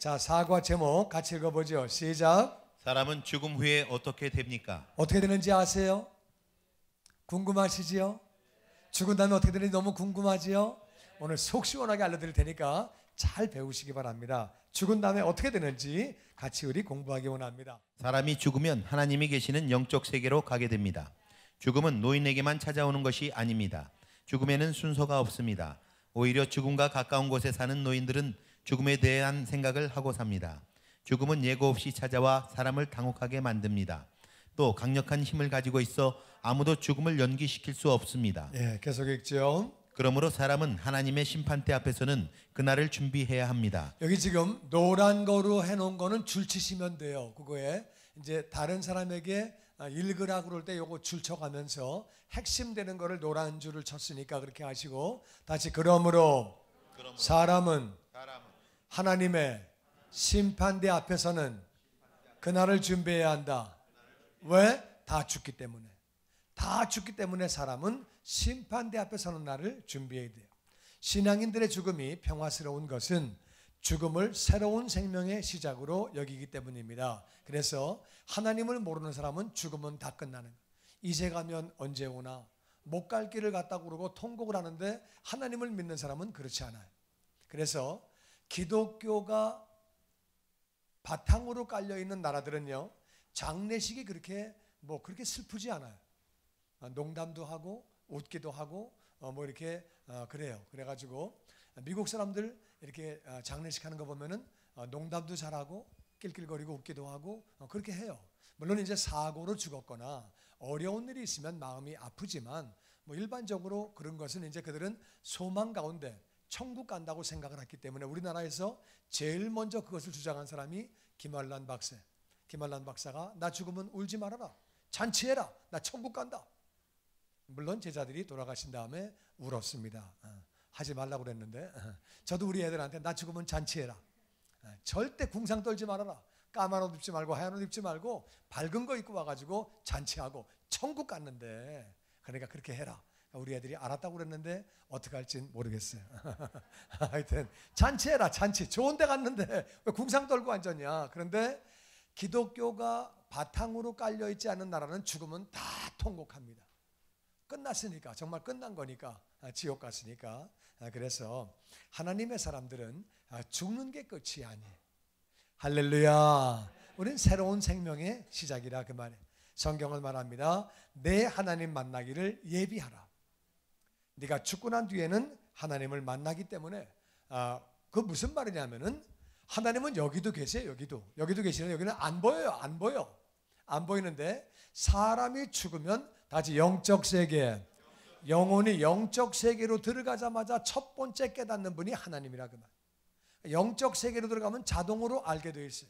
자, 사과 제목 같이 읽어보죠. 시작. 사람은 죽음 후에 어떻게 됩니까? 어떻게 되는지 아세요? 궁금하시지요? 죽은 다음에 어떻게 되는지 너무 궁금하지요? 오늘 속 시원하게 알려드릴 테니까 잘 배우시기 바랍니다. 죽은 다음에 어떻게 되는지 같이 우리 공부하기 원합니다. 사람이 죽으면 하나님이 계시는 영적 세계로 가게 됩니다. 죽음은 노인에게만 찾아오는 것이 아닙니다. 죽음에는 순서가 없습니다. 오히려 죽음과 가까운 곳에 사는 노인들은 죽음에 대한 생각을 하고 삽니다. 죽음은 예고 없이 찾아와 사람을 당혹하게 만듭니다. 또 강력한 힘을 가지고 있어 아무도 죽음을 연기시킬 수 없습니다. 예, 계속 읽죠. 그러므로 사람은 하나님의 심판대 앞에서는 그날을 준비해야 합니다. 여기 지금 노란 거로 해놓은 거는 줄 치시면 돼요. 그거에 이제 다른 사람에게 읽으라 그럴 때 요거 줄 쳐가면서 핵심되는 거를 노란 줄을 쳤으니까 그렇게 하시고 다시 그러므로 사람은 하나님의 심판대 앞에서는 그날을 준비해야 한다. 왜? 다 죽기 때문에. 다 죽기 때문에 사람은 심판대 앞에 서는 날을 준비해야 돼요. 신앙인들의 죽음이 평화스러운 것은 죽음을 새로운 생명의 시작으로 여기기 때문입니다. 그래서 하나님을 모르는 사람은 죽음은 다 끝나는 거예요. 이제 가면 언제 오나 못 갈 길을 갔다고 그러고 통곡을 하는데 하나님을 믿는 사람은 그렇지 않아요. 그래서 기독교가 바탕으로 깔려있는 나라들은요, 장례식이 그렇게 슬프지 않아요. 농담도 하고 웃기도 하고 이렇게 그래요. 그래가지고 미국 사람들 이렇게 장례식 하는 거 보면은 농담도 잘하고 낄낄거리고 웃기도 하고 그렇게 해요. 물론 이제 사고로 죽었거나 어려운 일이 있으면 마음이 아프지만 일반적으로 그런 것은 이제 그들은 소망 가운데 천국 간다고 생각을 했기 때문에 우리나라에서 제일 먼저 그것을 주장한 사람이 김환란 박사예요. 김환란 박사가 나 죽으면 울지 말아라, 잔치해라, 나 천국 간다. 물론 제자들이 돌아가신 다음에 울었습니다. 하지 말라고 그랬는데 저도 우리 애들한테 나 죽으면 잔치해라, 절대 궁상 떨지 말아라, 까만 옷 입지 말고 하얀 옷 입지 말고 밝은 거 입고 와가지고 잔치하고 천국 갔는데 그러니까 그렇게 해라. 우리 애들이 알았다고 그랬는데 어떻게 할지 모르겠어요. 하여튼 잔치해라, 잔치. 좋은 데 갔는데 왜 궁상 떨고 앉았냐. 그런데 기독교가 바탕으로 깔려있지 않은 나라는 죽으면 다 통곡합니다. 끝났으니까, 정말 끝난 거니까, 지옥 갔으니까. 그래서 하나님의 사람들은 죽는 게 끝이 아니에요. 할렐루야. 우린 새로운 생명의 시작이라 그 말이에요. 성경을 말합니다. 내 하나님 만나기를 예비하라. 네가 죽고 난 뒤에는 하나님을 만나기 때문에 그 무슨 말이냐면은 하나님은 여기도 계세요. 여기도 계시는데 여기는 안 보여요. 안 보이는데 사람이 죽으면 다시 영적 세계, 영혼이 영적 세계로 들어가자마자 첫 번째 깨닫는 분이 하나님이라 그 말. 영적 세계로 들어가면 자동으로 알게 돼 있어요.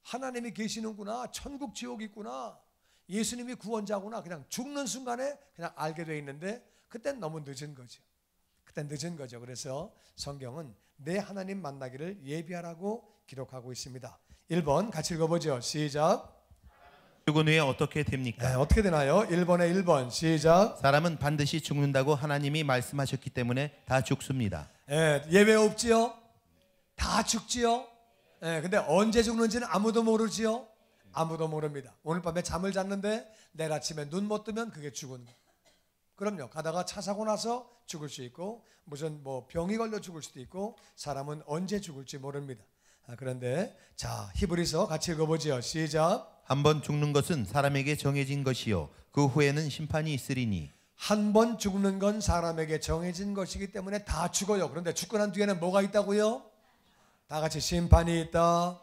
하나님이 계시는구나, 천국 지옥이 있구나, 예수님이 구원자구나. 그냥 죽는 순간에 그냥 알게 돼 있는데 그땐 너무 늦은 거죠. 그래서 성경은 내 하나님 만나기를 예비하라고 기록하고 있습니다. 1번 같이 읽어보죠. 시작. 죽은 후에 어떻게 됩니까? 네, 어떻게 되나요? 1번에 1번 시작. 사람은 반드시 죽는다고 하나님이 말씀하셨기 때문에 다 죽습니다. 예외 없지요? 다 죽지요? 근데 언제 죽는지는 아무도 모르지요? 아무도 모릅니다. 오늘 밤에 잠을 잤는데 내일 아침에 눈 못 뜨면 그게 죽은 거예요. 그럼요. 가다가 차 사고 나서 죽을 수 있고 무슨 병이 걸려 죽을 수도 있고 사람은 언제 죽을지 모릅니다. 그런데 자, 히브리서 같이 읽어보죠. 시작. 한번 죽는 것은 사람에게 정해진 것이요 그 후에는 심판이 있으리니. 한 번 죽는 건 사람에게 정해진 것이기 때문에 다 죽어요. 그런데 죽고 난 뒤에는 뭐가 있다고요? 다 같이 심판이 있다.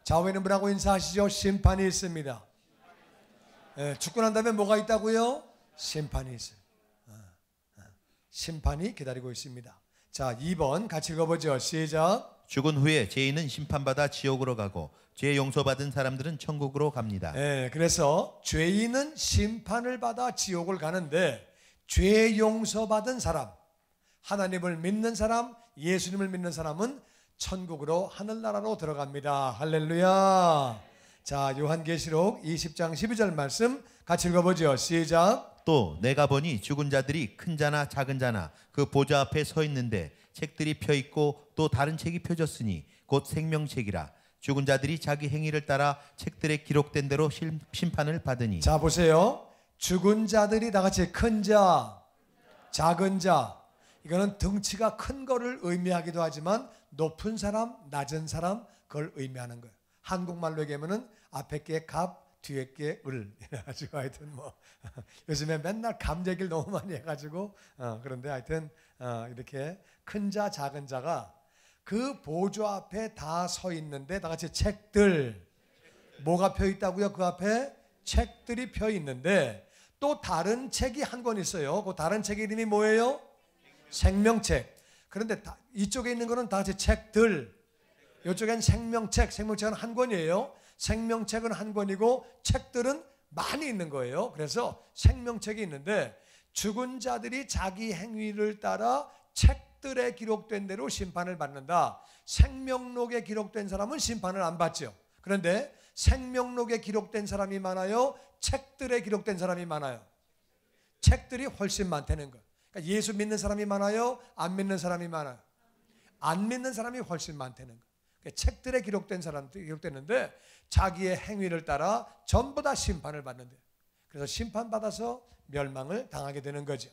좌우에는 뭐라고 인사하시죠? 심판이 있습니다. 죽고 난 다음에 뭐가 있다고요? 심판이 있어요. 심판이 기다리고 있습니다. 자, 2번 같이 읽어보죠. 시작. 죽은 후에 죄인은 심판받아 지옥으로 가고 죄 용서받은 사람들은 천국으로 갑니다. 그래서 죄인은 심판을 받아 지옥을 가는데 죄 용서받은 사람, 하나님을 믿는 사람, 예수님을 믿는 사람은 천국으로 하늘나라로 들어갑니다. 할렐루야. 자, 요한계시록 20장 12절 말씀 같이 읽어보죠. 시작. 또 내가 보니 죽은 자들이 큰 자나 작은 자나 그 보좌 앞에 서 있는데 책들이 펴 있고 또 다른 책이 펴졌으니 곧 생명책이라. 죽은 자들이 자기 행위를 따라 책들에 기록된 대로 심판을 받으니. 자 보세요. 죽은 자들이 다 같이 큰 자, 작은 자. 이거는 등치가 큰 거를 의미하기도 하지만 높은 사람, 낮은 사람 그걸 의미하는 거예요. 한국말로 얘기하면은 앞에 게 갑, 뒤에 게 을. 이래가지고 하여튼 뭐 요즘에 맨날 감 얘기를 너무 많이 해가지고 그런데 하여튼 이렇게 큰 자, 작은 자가 그 보좌 앞에 다 서 있는데 다 같이 책들. 뭐가 펴 있다고요? 그 앞에 책들이 펴 있는데 또 다른 책이 한 권 있어요. 그 다른 책 이름이 뭐예요? 생명책. 그런데 이쪽에 있는 거는 다 같이 책들. 이쪽엔 생명책. 생명책은 한 권이에요. 생명책은 한 권이고 책들은 많이 있는 거예요. 그래서 생명책이 있는데 죽은 자들이 자기 행위를 따라 책들에 기록된 대로 심판을 받는다. 생명록에 기록된 사람은 심판을 안 받죠. 그런데 생명록에 기록된 사람이 많아요? 책들에 기록된 사람이 많아요? 책들이 훨씬 많다는 거예요. 그러니까 예수 믿는 사람이 많아요? 안 믿는 사람이 많아요? 안 믿는 사람이 훨씬 많다는 거예요. 그러니까 책들에 기록된 사람들이 기록됐는데 자기의 행위를 따라 전부 다 심판을 받는데요. 그래서 심판받아서 멸망을 당하게 되는 거죠.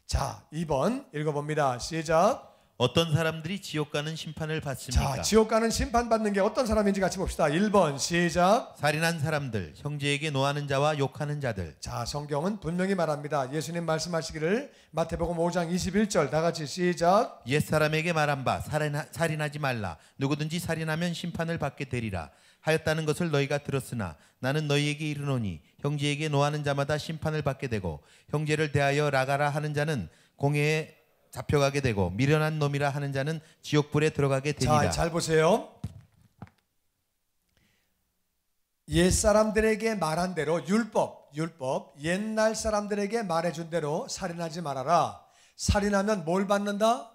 자, 2번 읽어봅니다. 시작. 어떤 사람들이 지옥 가는 심판을 받습니까? 자, 지옥 가는 심판 받는 게 어떤 사람인지 같이 봅시다. 1번 시작. 살인한 사람들, 형제에게 노하는 자와 욕하는 자들. 자, 성경은 분명히 말합니다. 예수님 말씀하시기를 마태복음 5장 21절 다 같이 시작. 옛사람에게 말한 바 살인하지 말라. 누구든지 살인하면 심판을 받게 되리라 하였다는 것을 너희가 들었으나 나는 너희에게 이르노니 형제에게 노하는 자마다 심판을 받게 되고 형제를 대하여 라가라 하는 자는 공회에 잡혀가게 되고 미련한 놈이라 하는 자는 지옥불에 들어가게 되리라. 자, 잘 보세요. 옛사람들에게 말한 대로 율법 옛날 사람들에게 말해준 대로 살인하지 말아라. 살인하면 뭘 받는다?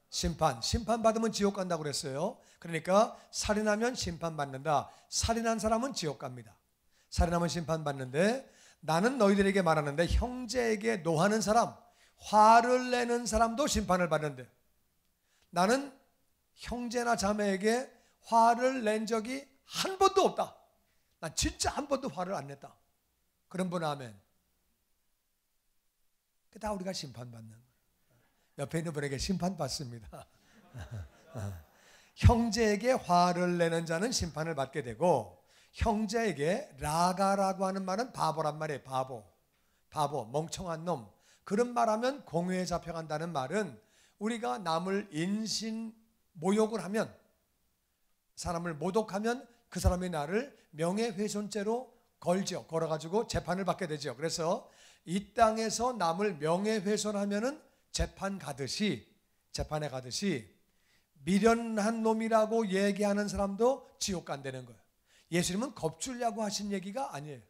심판 받으면 지옥 간다고 그랬어요. 그러니까 살인하면 심판 받는다. 살인한 사람은 지옥 갑니다. 살인하면 심판 받는데 나는 너희들에게 말하는데 형제에게 노하는 사람, 화를 내는 사람도 심판을 받는데 나는 형제나 자매에게 화를 낸 적이 한 번도 없다. 난 진짜 한 번도 화를 안 냈다. 그런 분 아멘. 다 우리가 심판받는 거예요. 옆에 있는 분에게 심판받습니다. 형제에게 화를 내는 자는 심판을 받게 되고 형제에게 라가라고 하는 말은 바보란 말이에요. 바보, 멍청한 놈. 그런 말하면 공회에 잡혀간다는 말은 우리가 남을 인신 모욕을 하면 사람을 모독하면 그 사람이 나를 명예훼손죄로 걸어가지고 재판을 받게 되죠. 그래서 이 땅에서 남을 명예훼손하면은 재판에 가듯이 미련한 놈이라고 얘기하는 사람도 지옥 간다는 거예요. 예수님은 겁주려고 하신 얘기가 아니에요.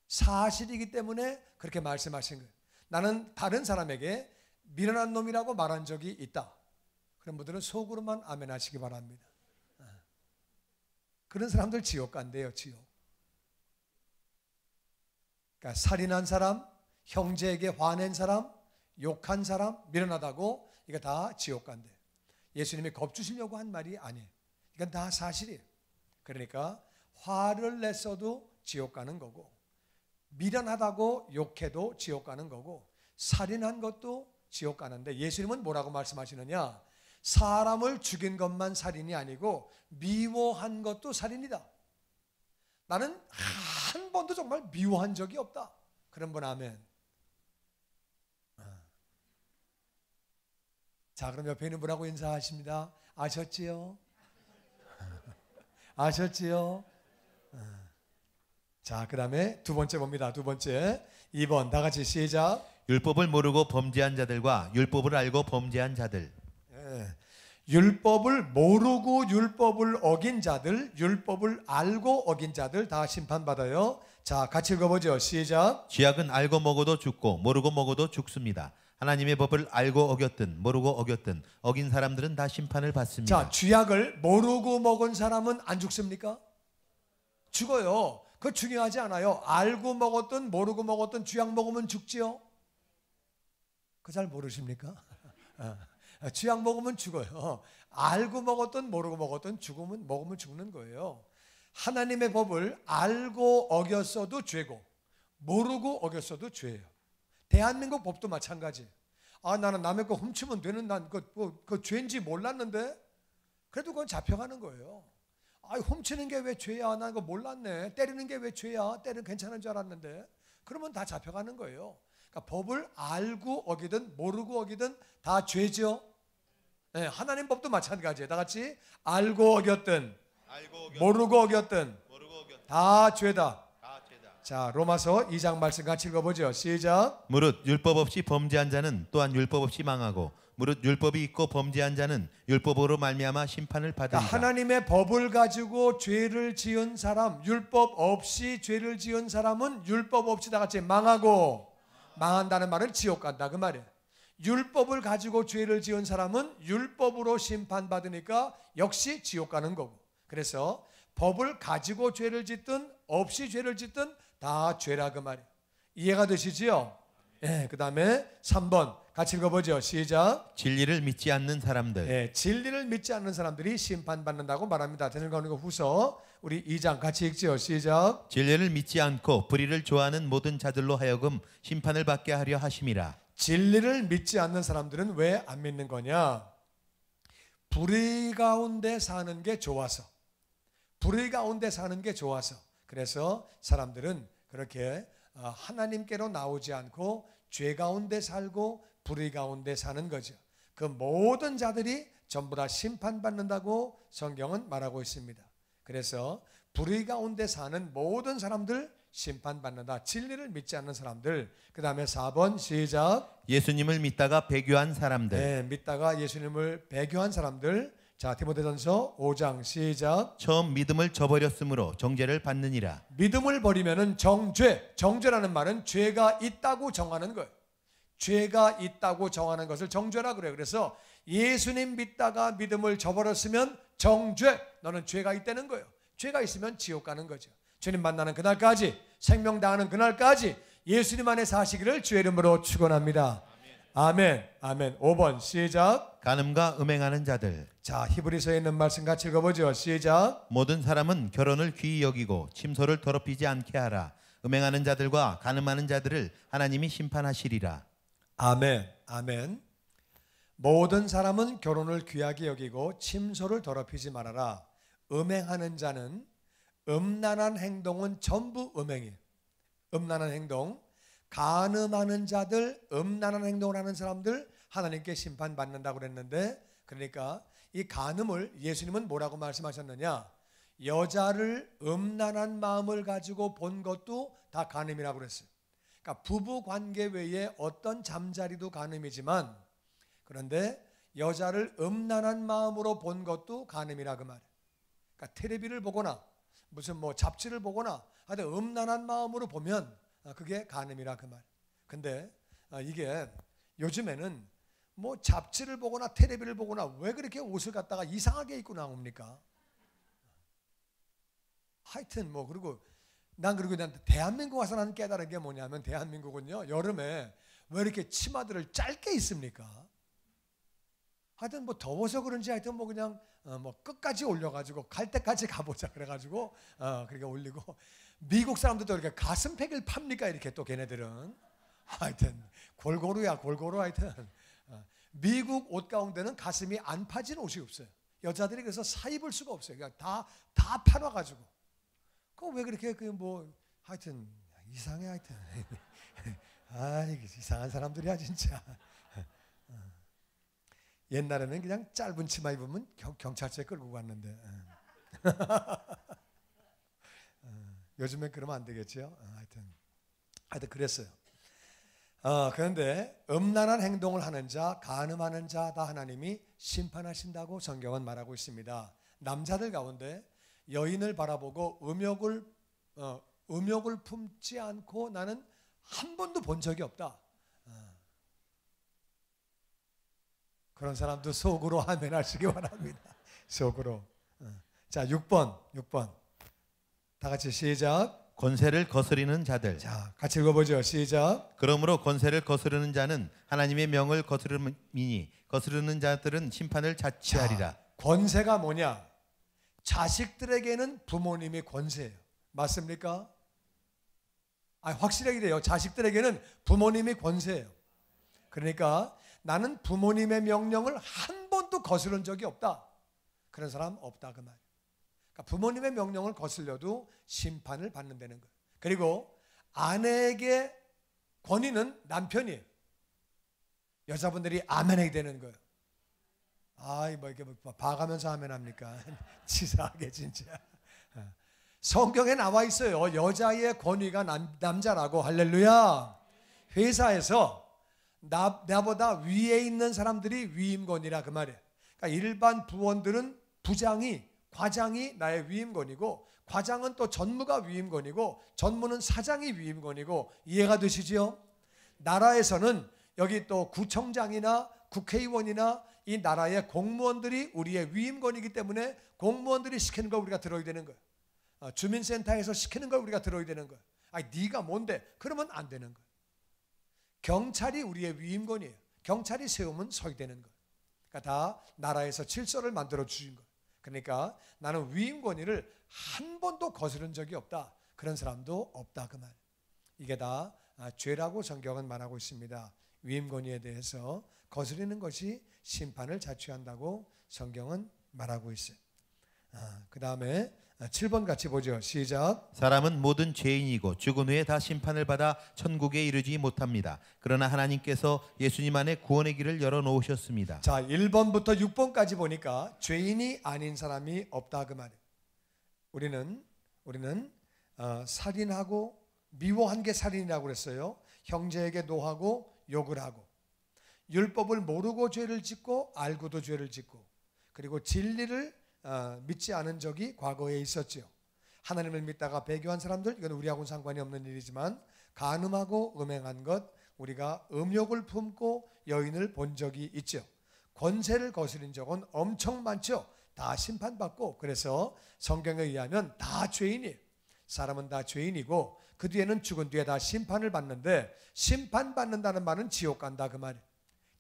사실이기 때문에 그렇게 말씀하신 거예요. 나는 다른 사람에게 미련한 놈이라고 말한 적이 있다. 그런 분들은 속으로만 아멘 하시기 바랍니다. 그런 사람들 지옥 간대요. 지옥. 그러니까 살인한 사람, 형제에게 화낸 사람, 욕한 사람, 미련하다고 이거 다 지옥 간대. 예수님이 겁주시려고 한 말이 아니에요. 이건 다 사실이에요. 그러니까 화를 냈어도 지옥 가는 거고 미련하다고 욕해도 지옥 가는 거고 살인한 것도 지옥 가는데 예수님은 뭐라고 말씀하시느냐? 사람을 죽인 것만 살인이 아니고 미워한 것도 살인이다. 나는 한 번도 정말 미워한 적이 없다. 그런 분 아멘. 자, 그럼 옆에 있는 분하고 인사하십니다. 아셨지요? 아셨지요? 자, 그 다음에 두 번째 봅니다. 두 번째 2번 다 같이 시작. 율법을 모르고 범죄한 자들과 율법을 알고 범죄한 자들. 율법을 모르고 율법을 어긴 자들, 율법을 알고 어긴 자들 다 심판받아요. 자, 같이 읽어보죠. 시작. 죄악은 알고 먹어도 죽고 모르고 먹어도 죽습니다. 하나님의 법을 알고 어겼든 모르고 어겼든 어긴 사람들은 다 심판을 받습니다. 자, 죄악을 모르고 먹은 사람은 안 죽습니까? 죽어요. 그거 중요하지 않아요. 알고 먹었든 모르고 먹었든 죄악 먹으면 죽지요. 그 잘 모르십니까? 쥐약 먹으면 죽어요. 알고 먹었든 모르고 먹었든 먹으면 죽는 거예요. 하나님의 법을 알고 어겼어도 죄고 모르고 어겼어도 죄예요. 대한민국 법도 마찬가지. 나는 남의 거 훔치면 되는 난 그 죄인지 몰랐는데 그래도 그건 잡혀가는 거예요. 훔치는 게 왜 죄야? 난 그거 몰랐네. 때리는 게 왜 죄야? 때리는 괜찮은 줄 알았는데. 그러면 다 잡혀가는 거예요. 그러니까 법을 알고 어기든 모르고 어기든 다 죄죠. 네, 하나님 법도 마찬가지예요. 다 같이 알고 어겼든 모르고 어겼든 다 죄다. 자, 로마서 2장 말씀 같이 읽어보죠. 시작. 무릇 율법 없이 범죄한 자는 또한 율법 없이 망하고 무릇 율법이 있고 범죄한 자는 율법으로 말미암아 심판을 받으리라. 그러니까 하나님의 법을 가지고 죄를 지은 사람, 율법 없이 죄를 지은 사람은 율법 없이 다 같이 망하고, 망한다는 말은 지옥 간다 그 말이에요. 율법을 가지고 죄를 지은 사람은 율법으로 심판받으니까 역시 지옥 가는 거고. 그래서 법을 가지고 죄를 짓든 없이 죄를 짓든 다 죄라 그 말이에요. 이해가 되시지요? 네, 그 다음에 3번 같이 읽어보죠. 시작. 진리를 믿지 않는 사람들. 네, 진리를 믿지 않는 사람들이 심판받는다고 말합니다. 데살로니가 후서 우리 2장 같이 읽지요. 시작. 진리를 믿지 않고 불의를 좋아하는 모든 자들로 하여금 심판을 받게 하려 하심이라. 진리를 믿지 않는 사람들은 왜 안 믿는 거냐? 불의 가운데 사는 게 좋아서, 불의 가운데 사는 게 좋아서. 그래서 사람들은 그렇게 하나님께로 나오지 않고 죄 가운데 살고 불의 가운데 사는 거죠. 그 모든 자들이 전부 다 심판받는다고 성경은 말하고 있습니다. 그래서 불의 가운데 사는 모든 사람들 심판받는다. 진리를 믿지 않는 사람들. 그 다음에 4번 시작. 예수님을 믿다가 배교한 사람들. 네, 믿다가 예수님을 배교한 사람들. 자, 디모데전서 5장 시작. 처음 믿음을 저버렸으므로 정죄를 받느니라. 믿음을 버리면은 정죄라는 말은 죄가 있다고 정하는 거예요. 죄가 있다고 정하는 것을 정죄라 그래요. 그래서 예수님 믿다가 믿음을 저버렸으면 정죄, 너는 죄가 있다는 거예요. 죄가 있으면 지옥 가는 거죠. 주님 만나는 그날까지, 생명 다하는 그날까지 예수님 안에 사시기를 주의 이름으로 축원합니다. 아멘. 아멘. 5번 시작. 간음과 음행하는 자들. 자, 히브리서에 있는 말씀 같이 읽어보죠. 시작. 모든 사람은 결혼을 귀히 여기고 침소를 더럽히지 않게 하라. 음행하는 자들과 간음하는 자들을 하나님이 심판하시리라. 아멘. 아멘. 모든 사람은 결혼을 귀하게 여기고 침소를 더럽히지 말아라. 음행하는 자는, 음란한 행동은 전부 음행이에요. 음란한 행동. 간음하는 자들, 음란한 행동을 하는 사람들 하나님께 심판받는다고 그랬는데, 그러니까 이 간음을 예수님은 뭐라고 말씀하셨느냐? 여자를 음란한 마음을 가지고 본 것도 다 간음이라고 그랬어요. 그러니까 부부 관계 외에 어떤 잠자리도 간음이지만, 그런데 여자를 음란한 마음으로 본 것도 간음이라 그 말이에요. 그러니까 텔레비를 보거나 무슨 잡지를 보거나 하여튼 음란한 마음으로 보면 그게 간음이라 그 말. 근데 이게 요즘에는 잡지를 보거나 텔레비를 보거나 왜 그렇게 옷을 갖다가 이상하게 입고 나옵니까? 하여튼 그리고 난 대한민국 와서 나는 깨달은 게 뭐냐면, 대한민국은요 여름에 왜 이렇게 치마들을 짧게 입습니까? 하여튼 더워서 그런지 하여튼 그냥 끝까지 올려가지고 갈 때까지 가보자 그래가지고 그렇게 올리고, 미국 사람들도 이렇게 가슴팩을 팝니까? 이렇게 또 걔네들은 하여튼 골고루야 골고루. 하여튼 미국 옷 가운데는 가슴이 안 파진 옷이 없어요. 여자들이 그래서 사 입을 수가 없어요. 그냥 다 팔아가지고. 그 왜 그렇게 하여튼 이상해 하여튼. 이상한 사람들이야 진짜. 옛날에는 그냥 짧은 치마 입으면 경찰서에 끌고 갔는데 요즘엔 그러면 안 되겠죠. 하여튼 그랬어요. 그런데 음란한 행동을 하는 자, 간음하는 자 다 하나님이 심판하신다고 성경은 말하고 있습니다. 남자들 가운데 여인을 바라보고 음욕을 품지 않고 나는 한 번도 본 적이 없다. 그런 사람도 속으로 아멘 하시기 바랍니다. 속으로. 자, 6번 다 같이 시작. 권세를 거스리는 자들. 자, 같이 읽어보죠. 시작. 그러므로 권세를 거스르는 자는 하나님의 명을 거스르미니 거스르는 자들은 심판을 자취하리라. 자, 권세가 뭐냐? 자식들에게는 부모님이 권세예요. 맞습니까? 확실하게 돼요. 자식들에게는 부모님이 권세예요. 그러니까 나는 부모님의 명령을 한 번도 거스른 적이 없다. 그런 사람 없다 그 말이에요. 그러니까 부모님의 명령을 거슬려도 심판을 받는다는 거예요. 그리고 아내에게 권위는 남편이에요. 여자분들이 아멘해야 되는 거예요. 뭐 이렇게 봐가면서 아멘합니까? 치사하게 진짜. 성경에 나와 있어요. 여자의 권위가 남자라고. 할렐루야. 회사에서 나보다 위에 있는 사람들이 위임권이라 그 말이에요. 그러니까 일반 부원들은 부장이, 과장이 나의 위임권이고, 과장은 또 전무가 위임권이고, 전무는 사장이 위임권이고, 이해가 되시죠? 나라에서는 여기 또 구청장이나 국회의원이나 이 나라의 공무원들이 우리의 위임권이기 때문에 공무원들이 시키는 걸 우리가 들어야 되는 거예요. 주민센터에서 시키는 걸 우리가 들어야 되는 거예요. 네가 뭔데? 그러면 안 되는 거예요. 경찰이 우리의 위임권이에요. 경찰이 세우면 서야 되는 거예요. 그러니까 다 나라에서 질서를 만들어 주신 거예요. 그러니까 나는 위임권위를 한 번도 거스른 적이 없다. 그런 사람도 없다 그 말. 이게 다 죄라고 성경은 말하고 있습니다. 위임권위에 대해서 거스르는 것이 심판을 자취한다고 성경은 말하고 있어요. 그 다음에 7번 같이 보죠. 시작. 사람은 모든 죄인이고 죽은 후에 다 심판을 받아 천국에 이르지 못합니다. 그러나 하나님께서 예수님 안에 구원의 길을 열어놓으셨습니다. 자, 1번부터 6번까지 보니까 죄인이 아닌 사람이 없다 그 말이에요. 우리는 살인하고 미워한 게 살인이라고 그랬어요. 형제에게 노하고 욕을 하고, 율법을 모르고 죄를 짓고 알고도 죄를 짓고, 그리고 진리를 믿지 않은 적이 과거에 있었죠. 하나님을 믿다가 배교한 사람들, 이건 우리하고는 상관이 없는 일이지만, 간음하고 음행한 것, 우리가 음욕을 품고 여인을 본 적이 있죠. 권세를 거스린 적은 엄청 많죠. 다 심판받고, 그래서 성경에 의하면 다 죄인이에요. 사람은 다 죄인이고 그 뒤에는 죽은 뒤에 다 심판을 받는데, 심판받는다는 말은 지옥 간다 그 말이에요.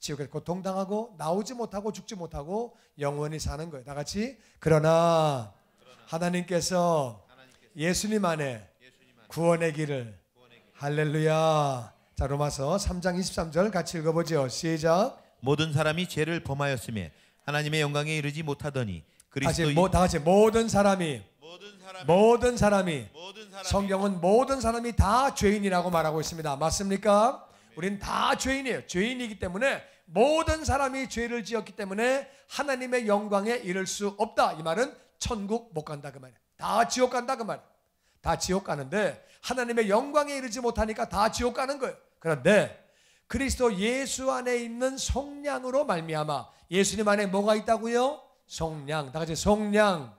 지옥에 고통당하고 나오지 못하고 죽지 못하고 영원히 사는 거예요. 다 같이. 그러나 하나님께서 예수님 안에 구원의 길을. 할렐루야. 자, 로마서 3장 23절 같이 읽어보죠. 시작. 모든 사람이 죄를 범하였으며 하나님의 영광에 이르지 못하더니 다 같이 모든 사람이 성경은 모든 사람이 다 죄인이라고 말하고 있습니다. 맞습니까? 우리는 다 죄인이에요. 죄인이기 때문에 모든 사람이 죄를 지었기 때문에 하나님의 영광에 이를 수 없다. 이 말은 천국 못 간다 그 말이에요. 다 지옥 간다 그 말이에요. 다 지옥 가는데 하나님의 영광에 이르지 못하니까 다 지옥 가는 거예요. 그런데 그리스도 예수 안에 있는 속량으로 말미암아, 예수님 안에 뭐가 있다고요? 속량. 다 같이 속량.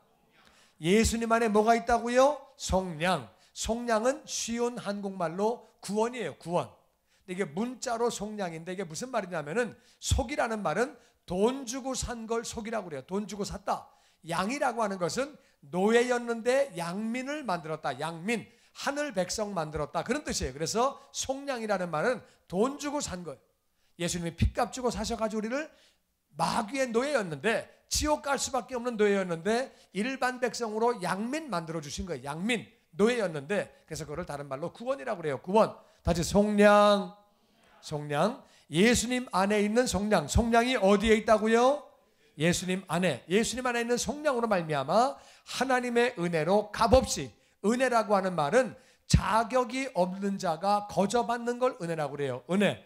예수님 안에 뭐가 있다고요? 속량. 속량은 쉬운 한국말로 구원이에요. 구원. 이게 문자로 속량인데, 이게 무슨 말이냐면은, 속이라는 말은 돈 주고 산 걸 속이라고 그래요. 돈 주고 샀다. 양이라고 하는 것은 노예였는데 양민을 만들었다. 양민, 하늘 백성 만들었다. 그런 뜻이에요. 그래서 속량이라는 말은 돈 주고 산 거예요. 예수님이 핏값 주고 사셔가지고 우리를 마귀의 노예였는데, 지옥 갈 수밖에 없는 노예였는데 일반 백성으로 양민 만들어 주신 거예요. 양민, 노예였는데, 그래서 그걸 다른 말로 구원이라고 그래요. 구원. 다시 속량. 속량. 예수님 안에 있는 속량. 속량이 어디에 있다고요? 예수님 안에. 예수님 안에 있는 속량으로 말미암아 하나님의 은혜로 값없이, 은혜라고 하는 말은 자격이 없는 자가 거저받는 걸 은혜라고 그래요. 은혜.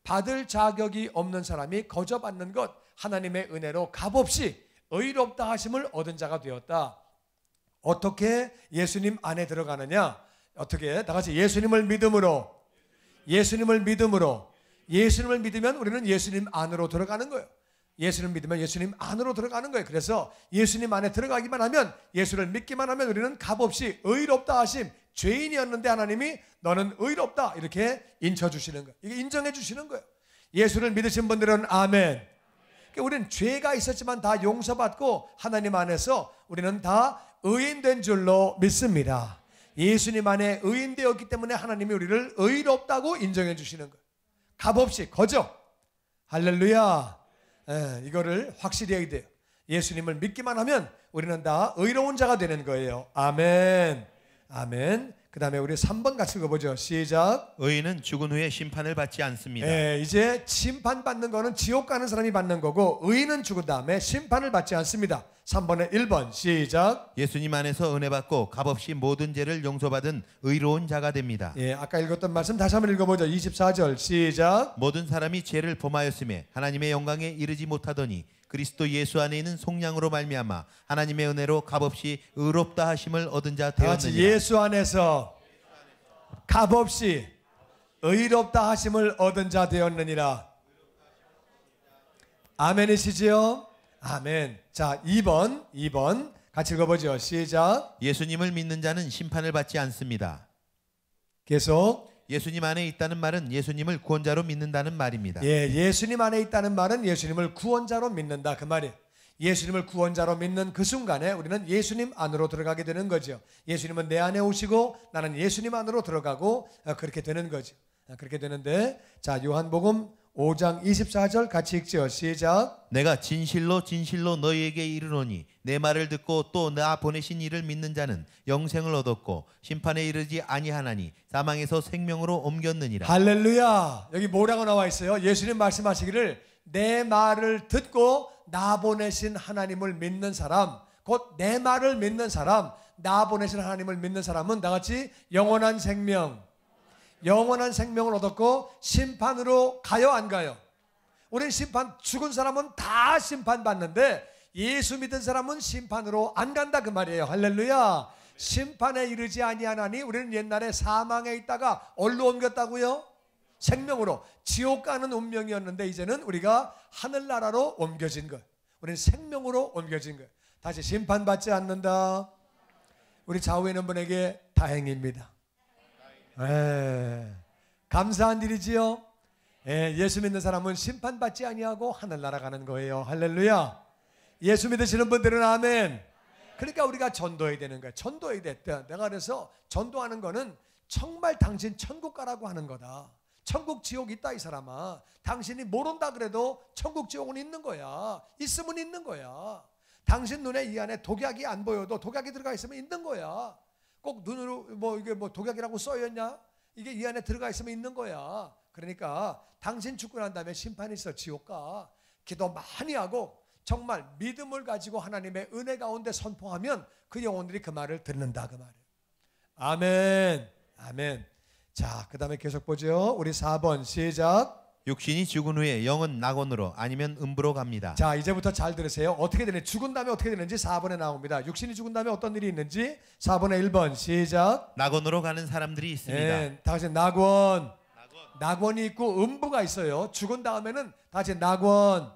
받을 자격이 없는 사람이 거저받는 것, 하나님의 은혜로 값없이 의롭다 하심을 얻은 자가 되었다. 어떻게 예수님 안에 들어가느냐? 어떻게? 다 같이. 예수님을 믿음으로. 예수님을 믿음으로. 예수님을 믿으면 우리는 예수님 안으로 들어가는 거예요. 예수를 믿으면 예수님 안으로 들어가는 거예요. 그래서 예수님 안에 들어가기만 하면, 예수를 믿기만 하면 우리는 값없이 의롭다 하심, 죄인이었는데 하나님이 너는 의롭다 이렇게 인쳐주시는 거예요. 이게 인정해 주시는 거예요. 예수를 믿으신 분들은 아멘. 그러니까 우리는 죄가 있었지만 다 용서받고 하나님 안에서 우리는 다 의인된 줄로 믿습니다. 예수님 안에 의인되었기 때문에 하나님이 우리를 의롭다고 인정해 주시는 거예요. 값없이 거저. 할렐루야. 이거를 확실히 해야 돼요. 예수님을 믿기만 하면 우리는 다 의로운 자가 되는 거예요. 아멘. 아멘. 그 다음에 우리 3번 같이 읽어보죠. 시작. 의인은 죽은 후에 심판을 받지 않습니다. 이제 심판받는 거는 지옥 가는 사람이 받는 거고, 의인은 죽은 다음에 심판을 받지 않습니다. 3번에 1번 시작. 예수님 안에서 은혜 받고 값없이 모든 죄를 용서받은 의로운 자가 됩니다. 아까 읽었던 말씀 다시 한번 읽어보죠. 24절 시작. 모든 사람이 죄를 범하였음에 하나님의 영광에 이르지 못하더니 그리스도 예수 안에 있는 속량으로 말미암아 하나님의 은혜로 값없이 의롭다 하심을 얻은 자 다 같이 되었느니라. 예수 안에서 값없이 의롭다 하심을 얻은 자 되었느니라. 아멘이시지요? 아멘. 자, 2번 같이 읽어보죠. 시작. 예수님을 믿는 자는 심판을 받지 않습니다. 계속. 예수님 안에 있다는 말은 예수님을 구원자로 믿는다는 말입니다. 예수님 안에 있다는 말은 예수님을 구원자로 믿는다 그 말이에요. 예수님을 구원자로 믿는 그 순간에 우리는 예수님 안으로 들어가게 되는 거죠. 예수님은 내 안에 오시고 나는 예수님 안으로 들어가고 그렇게 되는 거죠. 그렇게 되는데, 자, 요한복음 5장 24절 같이 읽죠. 시작. 내가 진실로 진실로 너희에게 이르노니 내 말을 듣고 또 나 보내신 이를 믿는 자는 영생을 얻었고 심판에 이르지 아니하나니 사망에서 생명으로 옮겼느니라. 할렐루야. 여기 뭐라고 나와 있어요? 예수님 말씀하시기를 내 말을 듣고 나 보내신 하나님을 믿는 사람, 곧 내 말을 믿는 사람, 나 보내신 하나님을 믿는 사람은 다 같이 영원한 생명을 얻었고 심판으로 가요 안 가요? 우리는 심판, 죽은 사람은 다 심판받는데 예수 믿은 사람은 심판으로 안 간다 그 말이에요. 할렐루야. 심판에 이르지 아니하나니 우리는 옛날에 사망에 있다가 어디로 옮겼다고요? 생명으로. 지옥 가는 운명이었는데 이제는 우리가 하늘나라로 옮겨진 거예요. 우리는 생명으로 옮겨진 거예요. 다시 심판받지 않는다. 우리 좌우에 있는 분에게 다행입니다. 감사한 일이지요. 예수 믿는 사람은 심판받지 아니하고 하늘나라 가는 거예요. 할렐루야. 예수 믿으시는 분들은 아멘. 그러니까 우리가 전도해야 되는 거야. 전도해야 돼. 내가 그래서 전도하는 거는 정말 당신 천국 가라고 하는 거다. 천국 지옥 있다 이 사람아. 당신이 모른다 그래도 천국 지옥은 있는 거야. 있으면 있는 거야. 당신 눈에 이 안에 독약이 안 보여도 독약이 들어가 있으면 있는 거야. 꼭 눈으로 이게 독약이라고 써였냐? 이게 이 안에 들어가 있으면 있는 거야. 그러니까 당신 죽고 난 다음에 심판이 있어. 지옥 가. 기도 많이 하고 정말 믿음을 가지고 하나님의 은혜 가운데 선포하면 그 영혼들이 그 말을 듣는다 그 말이에요. 아멘. 아멘. 자, 그 다음에 계속 보죠. 우리 4번 시작. 육신이 죽은 후에 영은 낙원으로 아니면 음부로 갑니다. 자, 이제부터 잘 들으세요. 어떻게 되는지, 죽은 다음에 어떻게 되는지 4번에 나옵니다. 육신이 죽은 다음에 어떤 일이 있는지 4번에 1번 시작. 낙원으로 가는 사람들이 있습니다. 다 같이 낙원. 낙원이 있고 음부가 있어요. 죽은 다음에는 다 같이 낙원,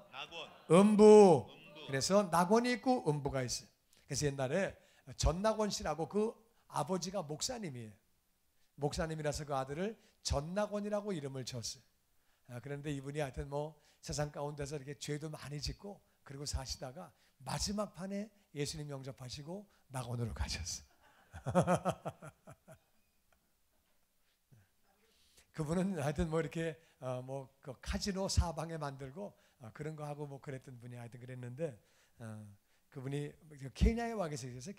음부. 그래서 낙원이 있고 음부가 있어요. 그래서 옛날에 전낙원 씨라고 그 아버지가 목사님이에요. 목사님이라서 그 아들을 전낙원이라고 이름을 줬어요. 그런데 이분이 하여튼 세상 가운데서 이렇게 죄도 많이 짓고 그리고 사시다가 마지막 판에 예수님 영접하시고 낙원으로 가셨어요. 그분은 하여튼 이렇게 그 카지노 사방에 만들고 그런 거 하고 그랬던 분이 하여튼 그랬는데 그분이 케냐에 와 계셨어요.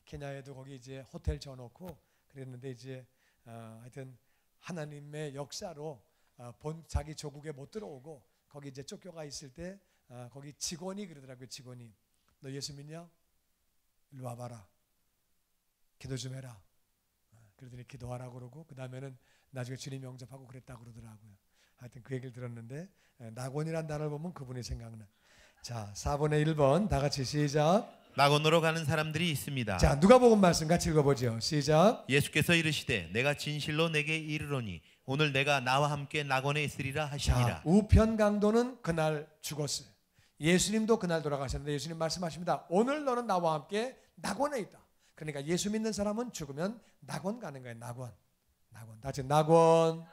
케냐에도 거기 이제 호텔 져놓고 그랬는데 이제 하여튼 하나님의 역사로 자기 조국에 못 들어오고 거기 이제 쫓겨가 있을 때 거기 직원이 그러더라고요. 직원이 너 예수 믿냐? 일로 와봐라. 기도 좀 해라. 그러더니 기도하라고 그러고 그 다음에는 나중에 주님 영접하고 그랬다고 그러더라고요. 하여튼 그 얘기를 들었는데 낙원이란 단어를 보면 그분이 생각나. 자, 4번에 1번 다 같이 시작. 낙원으로 가는 사람들이 있습니다. 자, 누가복음 말씀 같이 읽어보죠. 시작. 예수께서 이르시되 내가 진실로 내게 이르노니 오늘 내가 나와 함께 낙원에 있으리라 하시니라. 자, 우편 강도는 그날 죽었어요. 예수님도 그날 돌아가셨는데 예수님 말씀하십니다. 오늘 너는 나와 함께 낙원에 있다. 그러니까 예수 믿는 사람은 죽으면 낙원 가는 거예요. 낙원. 다시 낙원.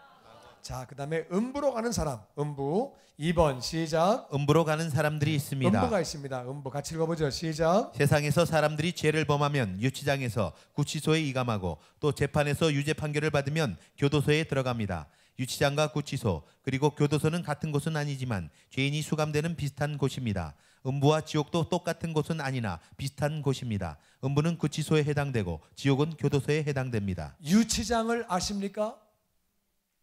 자, 그 다음에 음부로 가는 사람. 음부. 2번 시작. 음부로 가는 사람들이 있습니다. 음부가 있습니다. 음부 같이 읽어보죠. 시작. 세상에서 사람들이 죄를 범하면 유치장에서 구치소에 이감하고 또 재판에서 유죄 판결을 받으면 교도소에 들어갑니다. 유치장과 구치소 그리고 교도소는 같은 곳은 아니지만 죄인이 수감되는 비슷한 곳입니다. 음부와 지옥도 똑같은 곳은 아니나 비슷한 곳입니다. 음부는 구치소에 해당되고 지옥은 교도소에 해당됩니다. 유치장을 아십니까?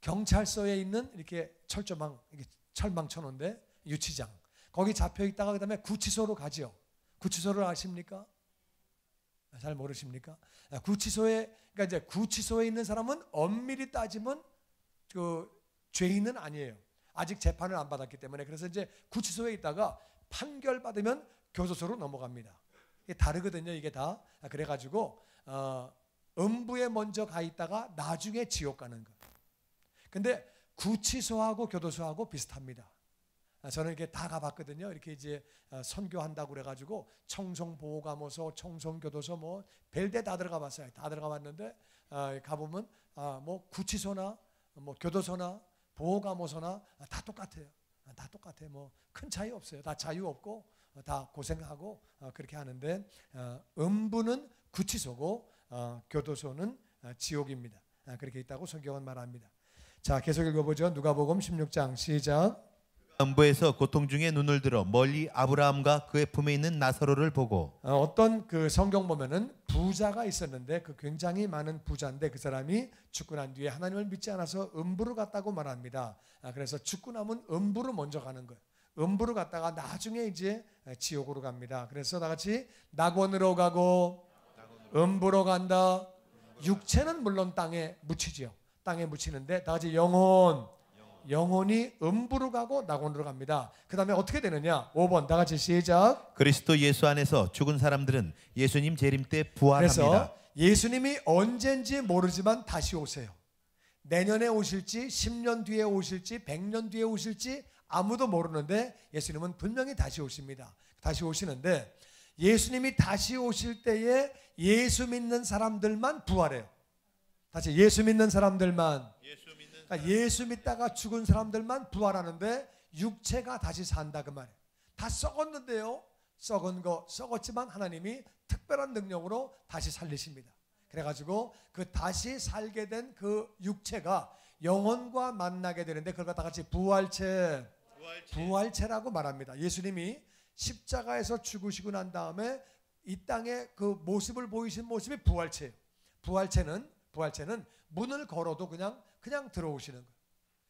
경찰서에 있는 이렇게 철조망, 이렇게 철망 쳐놓은데 유치장. 거기 잡혀 있다가 그다음에 구치소로 가죠. 구치소를 아십니까? 잘 모르십니까? 구치소에 그러니까 이제 구치소에 있는 사람은 엄밀히 따지면 그 죄인은 아니에요. 아직 재판을 안 받았기 때문에. 그래서 이제 구치소에 있다가 판결 받으면 교도소로 넘어갑니다. 이게 다르거든요. 이게 다. 그래가지고 음부에 먼저 가 있다가 나중에 지옥 가는 거. 근데 구치소하고 교도소하고 비슷합니다. 저는 이렇게 다 가봤거든요. 이렇게 이제 선교한다고 그래가지고 청송보호감호소, 청송교도소 뭐 별데 다 들어가 봤어요. 다 들어가 봤는데 가보면 뭐 구치소나 뭐 교도소나 보호감호소나 다 똑같아요. 다 똑같아요. 뭐 큰 차이 없어요. 다 자유 없고 다 고생하고 그렇게 하는데 음부는 구치소고 교도소는 지옥입니다. 그렇게 있다고 성경은 말합니다. 자, 계속 읽어보죠. 누가복음 16장 시작. 음부에서 고통 중에 눈을 들어 멀리 아브라함과 그의 품에 있는 나사로를 보고 어떤 그 성경 보면은 부자가 있었는데 그 굉장히 많은 부자인데 그 사람이 죽고 난 뒤에 하나님을 믿지 않아서 음부로 갔다고 말합니다. 그래서 죽고 나면 음부로 먼저 가는 거예요. 음부로 갔다가 나중에 이제 지옥으로 갑니다. 그래서 다 같이 낙원으로 가고 음부로 간다. 육체는 물론 땅에 묻히죠. 땅에 묻히는데 다 같이 영혼이 음부로 가고 낙원으로 갑니다. 그 다음에 어떻게 되느냐? 5번 다 같이 시작. 그리스도 예수 안에서 죽은 사람들은 예수님 재림 때 부활합니다. 그래서 예수님이 언젠지 모르지만 다시 오세요. 내년에 오실지 10년 뒤에 오실지 100년 뒤에 오실지 아무도 모르는데 예수님은 분명히 다시 오십니다. 다시 오시는데 예수님이 다시 오실 때에 예수 믿는 사람들만 부활해요. 다시 예수 믿는 사람들만. 그러니까 예수 믿다가 죽은 사람들만 부활하는데 육체가 다시 산다 그 말이에요. 다 썩었는데요. 썩은 거 썩었지만 하나님이 특별한 능력으로 다시 살리십니다. 그래가지고 그 다시 살게 된 그 육체가 영혼과 만나게 되는데 그걸 다 같이 부활체라고 말합니다. 예수님이 십자가에서 죽으시고 난 다음에 이 땅에 그 모습을 보이신 모습이 부활체예요. 부활체는 문을 걸어도 그냥 들어오시는 거예요.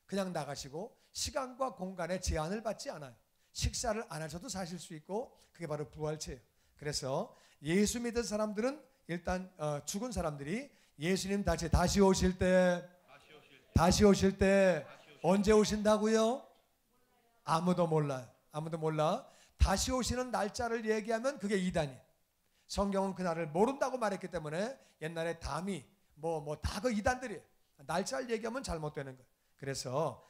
그냥 나가시고 시간과 공간에 제한을 받지 않아요. 식사를 안 하셔도 사실 수 있고 그게 바로 부활체예요. 그래서 예수 믿은 사람들은 일단 죽은 사람들이 예수님 다시 오실 때 언제 오신다고요? 아무도 몰라요. 아무도 몰라. 다시 오시는 날짜를 얘기하면 그게 이단이에요. 성경은 그날을 모른다고 말했기 때문에 옛날에 담이 다 그 이단들이에요. 날짜를 얘기하면 잘못되는 거예요. 그래서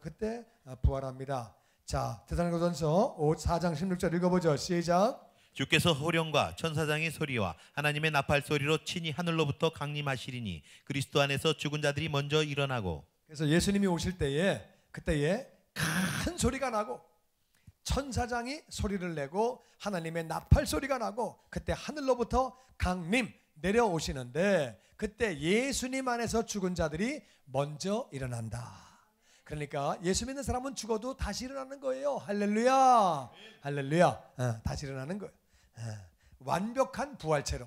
그때 부활합니다. 자, 데살로니가전서 4장 16절 읽어보죠. 시작. 주께서 호령과 천사장의 소리와 하나님의 나팔 소리로 친히 하늘로부터 강림하시리니 그리스도 안에서 죽은 자들이 먼저 일어나고. 그래서 예수님이 오실 때에 그때에 큰 소리가 나고 천사장이 소리를 내고 하나님의 나팔 소리가 나고 그때 하늘로부터 강림 내려오시는데 그때 예수님 안에서 죽은 자들이 먼저 일어난다. 그러니까 예수 믿는 사람은 죽어도 다시 일어나는 거예요. 할렐루야. 다시 일어나는 거예요. 완벽한 부활체로.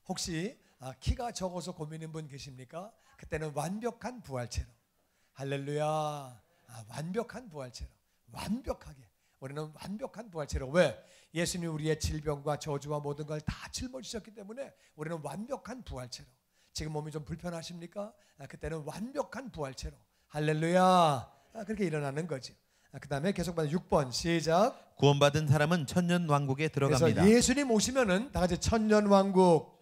혹시 키가 적어서 고민인 분 계십니까? 그때는 완벽한 부활체로. 할렐루야. 완벽한 부활체로. 완벽하게. 우리는 완벽한 부활체로. 왜? 예수님이 우리의 질병과 저주와 모든 걸 다 짊어지셨기 때문에 우리는 완벽한 부활체로. 지금 몸이 좀 불편하십니까? 그때는 완벽한 부활체로. 할렐루야. 그렇게 일어나는 거죠. 그 다음에 계속 봐요. 6번 시작. 구원받은 사람은 천년왕국에 들어갑니다. 그래서 예수님 오시면은 다 같이 천년왕국.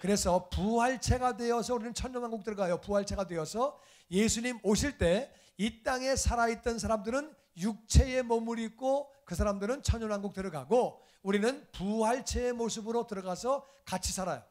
그래서 부활체가 되어서 우리는 천년왕국 들어가요. 부활체가 되어서 예수님 오실 때 이 땅에 살아있던 사람들은 육체의 몸을 입고 그 사람들은 천년왕국 들어가고 우리는 부활체의 모습으로 들어가서 같이 살아요.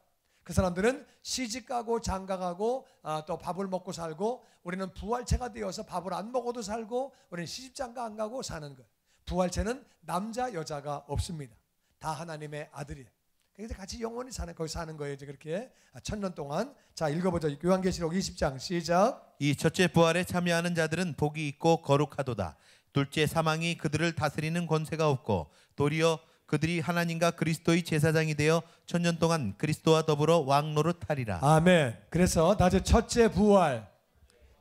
그 사람들은 시집가고 장가가고 또 밥을 먹고 살고, 우리는 부활체가 되어서 밥을 안 먹어도 살고, 우리는 시집장가 안 가고 사는 거예요. 부활체는 남자 여자가 없습니다. 다 하나님의 아들이에요. 그래서 같이 영원히 거기 사는 거예요. 이제 그렇게 1000년 동안. 자, 읽어보죠. 요한계시록 20장 시작. 이 첫째 부활에 참여하는 자들은 복이 있고 거룩하도다. 둘째 사망이 그들을 다스리는 권세가 없고 도리어 그들이 하나님과 그리스도의 제사장이 되어 1000년 동안 그리스도와 더불어 왕노릇하리라. 아멘. 그래서 다시 첫째 부활,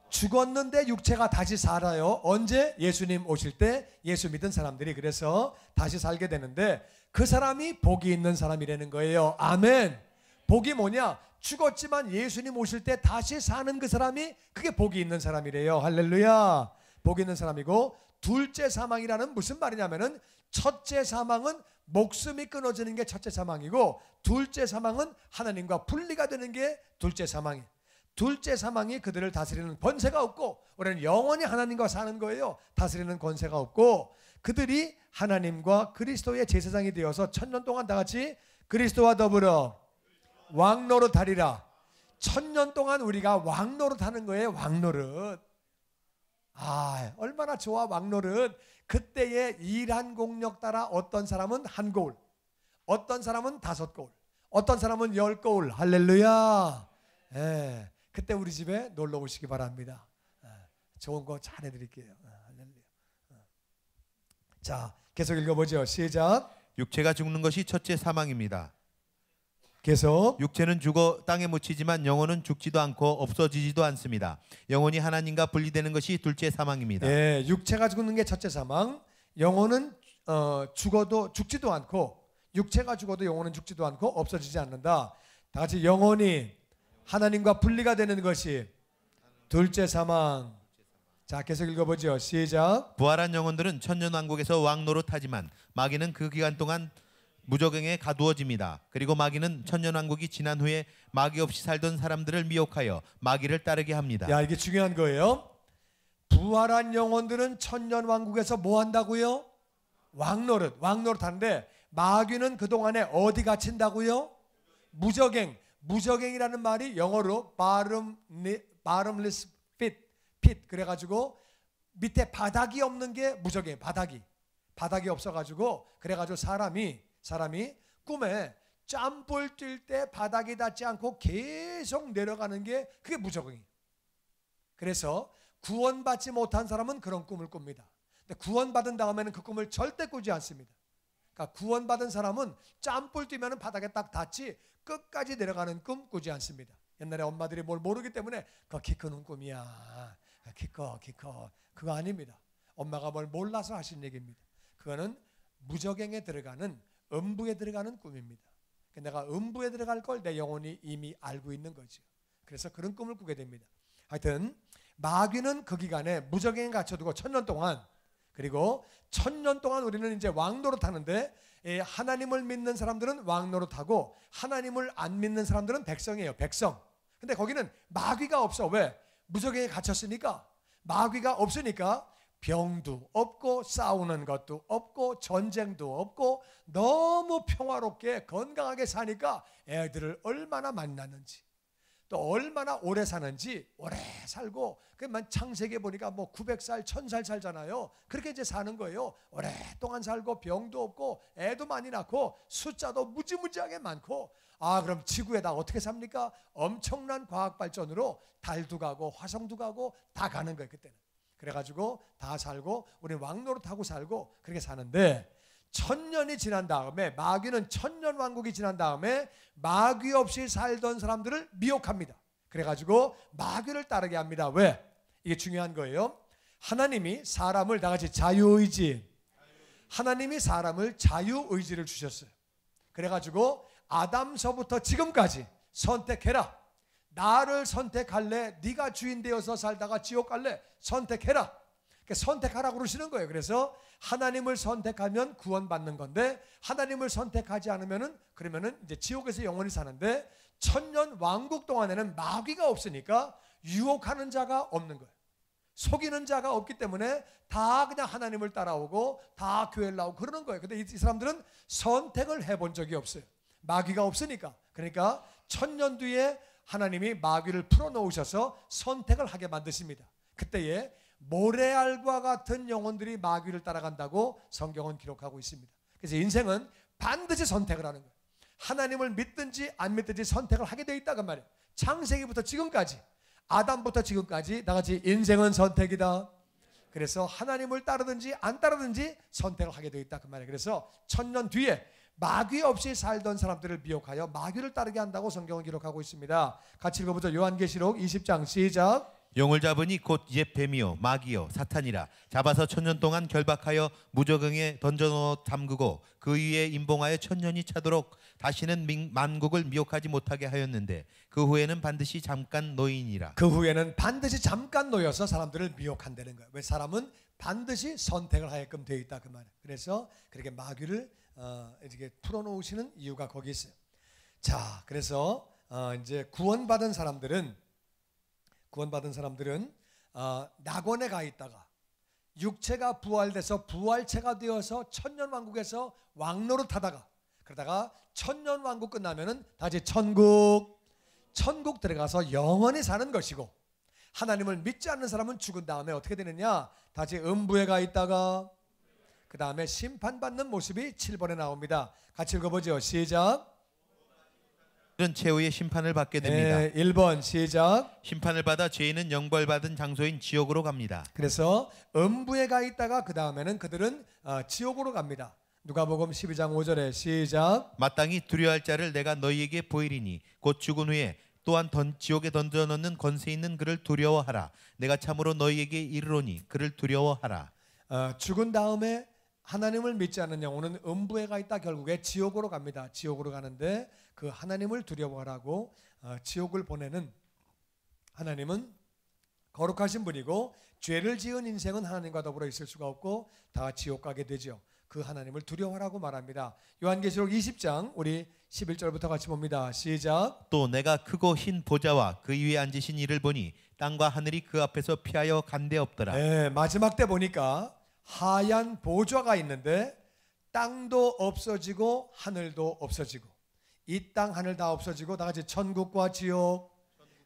죽었는데 육체가 다시 살아요. 언제? 예수님 오실 때 예수 믿은 사람들이 그래서 다시 살게 되는데, 그 사람이 복이 있는 사람이라는 거예요. 아멘. 복이 뭐냐? 죽었지만 예수님 오실 때 다시 사는 그 사람이, 그게 복이 있는 사람이래요. 할렐루야. 복이 있는 사람이고, 둘째 사망이라는 무슨 말이냐면은, 첫째 사망은 목숨이 끊어지는 게 첫째 사망이고, 둘째 사망은 하나님과 분리가 되는 게 둘째 사망이에요. 둘째 사망이 그들을 다스리는 권세가 없고, 우리는 영원히 하나님과 사는 거예요. 다스리는 권세가 없고, 그들이 하나님과 그리스도의 제사장이 되어서 1000년 동안 다 같이 그리스도와 더불어 왕노릇하리라. 1000년 동안 우리가 왕노릇하는 거예요. 왕노릇. 얼마나 좋아 왕노릇. 그때의 일한 공력 따라 어떤 사람은 한 거울, 어떤 사람은 5거울, 어떤 사람은 10거울. 할렐루야. 그때 우리 집에 놀러 오시기 바랍니다. 좋은 거 잘 해드릴게요. 할렐루야. 자, 계속 읽어보죠. 시작. 육체가 죽는 것이 첫째 사망입니다. 계속. 육체는 죽어 땅에 묻히지만 영혼은 죽지도 않고 없어지지도 않습니다. 영혼이 하나님과 분리되는 것이 둘째 사망입니다. 육체가 죽는 게 첫째 사망. 영혼은 죽어도 죽지도 않고, 육체가 죽어도 영혼은 죽지도 않고 없어지지 않는다. 다 같이 영혼이 하나님과 분리가 되는 것이 둘째 사망. 자, 계속 읽어보죠. 시작. 부활한 영혼들은 천년왕국에서 왕노릇하지만 마귀는 그 기간 동안 무적행에 가두어집니다. 그리고 마귀는 천년왕국이 지난 후에 마귀 없이 살던 사람들을 미혹하여 마귀를 따르게 합니다. 야, 이게 중요한 거예요. 부활한 영혼들은 천년왕국에서 뭐 한다고요? 왕노릇 하는데, 마귀는 그동안에 어디 갇힌다고요? 무적행. 무적행이라는 말이 영어로 bottomless pit. 그래가지고 밑에 바닥이 없는 게 무적행. 바닥이 없어가지고, 그래가지고 사람이 꿈에 짬볼 뛸 때 바닥이 닿지 않고 계속 내려가는 게, 그게 무적행이에요. 그래서 구원받지 못한 사람은 그런 꿈을 꿉니다. 근데 구원받은 다음에는 그 꿈을 절대 꾸지 않습니다. 그러니까 구원받은 사람은 짬볼 뛰면 바닥에 딱 닿지 끝까지 내려가는 꿈 꾸지 않습니다. 옛날에 엄마들이 뭘 모르기 때문에 그거 키 크는 꿈이야, 키 커 그거 아닙니다. 엄마가 뭘 몰라서 하신 얘기입니다. 그거는 무적행에 들어가는, 음부에 들어가는 꿈입니다. 내가 음부에 들어갈 걸 내 영혼이 이미 알고 있는 거죠. 그래서 그런 꿈을 꾸게 됩니다. 하여튼 마귀는 그 기간에 무적행에 갇혀두고 1000년 동안, 그리고 1000년 동안 우리는 이제 왕노릇하는데, 하나님을 믿는 사람들은 왕노릇하고 하나님을 안 믿는 사람들은 백성이에요. 백성. 근데 거기는 마귀가 없어. 왜? 무적행에 갇혔으니까. 마귀가 없으니까 병도 없고 싸우는 것도 없고 전쟁도 없고 너무 평화롭게 건강하게 사니까 애들을 얼마나 만났는지, 또 얼마나 오래 사는지, 오래 살고, 그만 창세기에 보니까 뭐 900살, 1000살 살잖아요. 그렇게 이제 사는 거예요. 오랫동안 살고 병도 없고 애도 많이 낳고 숫자도 무지무지하게 많고. 그럼 지구에다 어떻게 삽니까? 엄청난 과학 발전으로 달도 가고 화성도 가고 다 가는 거예요, 그때는. 그래가지고 다 살고 우리는 왕노릇하고 살고 그렇게 사는데, 1000년이 지난 다음에, 마귀는 1000년 왕국이 지난 다음에 마귀 없이 살던 사람들을 미혹합니다. 그래가지고 마귀를 따르게 합니다. 왜? 이게 중요한 거예요. 하나님이 사람을, 다 같이 자유의지, 하나님이 사람을 자유의지를 주셨어요. 그래가지고 아담서부터 지금까지 선택해라. 나를 선택할래? 네가 주인 되어서 살다가 지옥 갈래? 선택해라. 선택하라고 그러시는 거예요. 그래서 하나님을 선택하면 구원받는 건데, 하나님을 선택하지 않으면은, 그러면은 이제 지옥에서 영원히 사는데, 1000년 왕국 동안에는 마귀가 없으니까 유혹하는 자가 없는 거예요. 속이는 자가 없기 때문에 다 그냥 하나님을 따라오고 다 교회를 나오고 그러는 거예요. 근데 이 사람들은 선택을 해본 적이 없어요. 마귀가 없으니까. 그러니까 천년 뒤에 하나님이 마귀를 풀어놓으셔서 선택을 하게 만드십니다. 그때에 모래알과 같은 영혼들이 마귀를 따라간다고 성경은 기록하고 있습니다. 그래서 인생은 반드시 선택을 하는 거예요. 하나님을 믿든지 안 믿든지 선택을 하게 돼 있다고 말이에요. 창세기부터 지금까지, 아담부터 지금까지 나같이 인생은 선택이다. 그래서 하나님을 따르든지 안 따르든지 선택을 하게 되어 있다 그 말이에요. 그래서 천년 뒤에 마귀 없이 살던 사람들을 미혹하여 마귀를 따르게 한다고 성경은 기록하고 있습니다. 같이 읽어보죠. 요한계시록 20장 시작. 용을 잡으니 곧 옛 뱀이요 마귀요 사탄이라. 잡아서 천년 동안 결박하여 무저강에 던져넣어 잠그고 그 위에 임봉하여 천년이 차도록 다시는 만국을 미혹하지 못하게 하였는데 그 후에는 반드시 잠깐 노이니라. 그 후에는 반드시 잠깐 놓여서 사람들을 미혹한다는 거예요. 왜? 사람은 반드시 선택을 하게끔 되어 있다 그 말이에요. 그래서 그렇게 마귀를 이렇게 풀어놓으시는 이유가 거기 있어요. 자, 그래서 이제 구원받은 사람들은 낙원에 가 있다가 육체가 부활돼서 부활체가 되어서 천년왕국에서 왕노릇하다가 그러다가 천년왕국 끝나면은 다시 천국 들어가서 영원히 사는 것이고, 하나님을 믿지 않는 사람은 죽은 다음에 어떻게 되느냐? 다시 음부에 가 있다가 그 다음에 심판받는 모습이 7번에 나옵니다. 같이 읽어보죠. 시작. 이런 최후의 심판을 받게 됩니다. 1번 시작. 심판을 받아 죄인은 영벌받은 장소인 지옥으로 갑니다. 그래서 음부에 가 있다가 그 다음에는 그들은 지옥으로 갑니다. 누가복음 12장 5절에 시작. 마땅히 두려워할 자를 내가 너희에게 보이리니 곧 죽은 후에 또한 지옥에 던져넣는 권세 있는 그를 두려워하라. 내가 참으로 너희에게 이르노니 그를 두려워하라. 죽은 다음에 하나님을 믿지 않는 영혼은 음부에 가 있다 결국에 지옥으로 갑니다. 지옥으로 가는데 그 하나님을 두려워하라고 지옥을 보내는 하나님은 거룩하신 분이고, 죄를 지은 인생은 하나님과 더불어 있을 수가 없고 다 지옥 가게 되죠. 그 하나님을 두려워하라고 말합니다. 요한계시록 20장 우리 11절부터 같이 봅니다. 시작. 또 내가 크고 흰 보좌와 그 위에 앉으신 이를 보니 땅과 하늘이 그 앞에서 피하여 간데 없더라. 네, 마지막 때 보니까 하얀 보좌가 있는데 땅도 없어지고 하늘도 없어지고, 이 땅 하늘 다 없어지고 다 같이 천국과 지옥,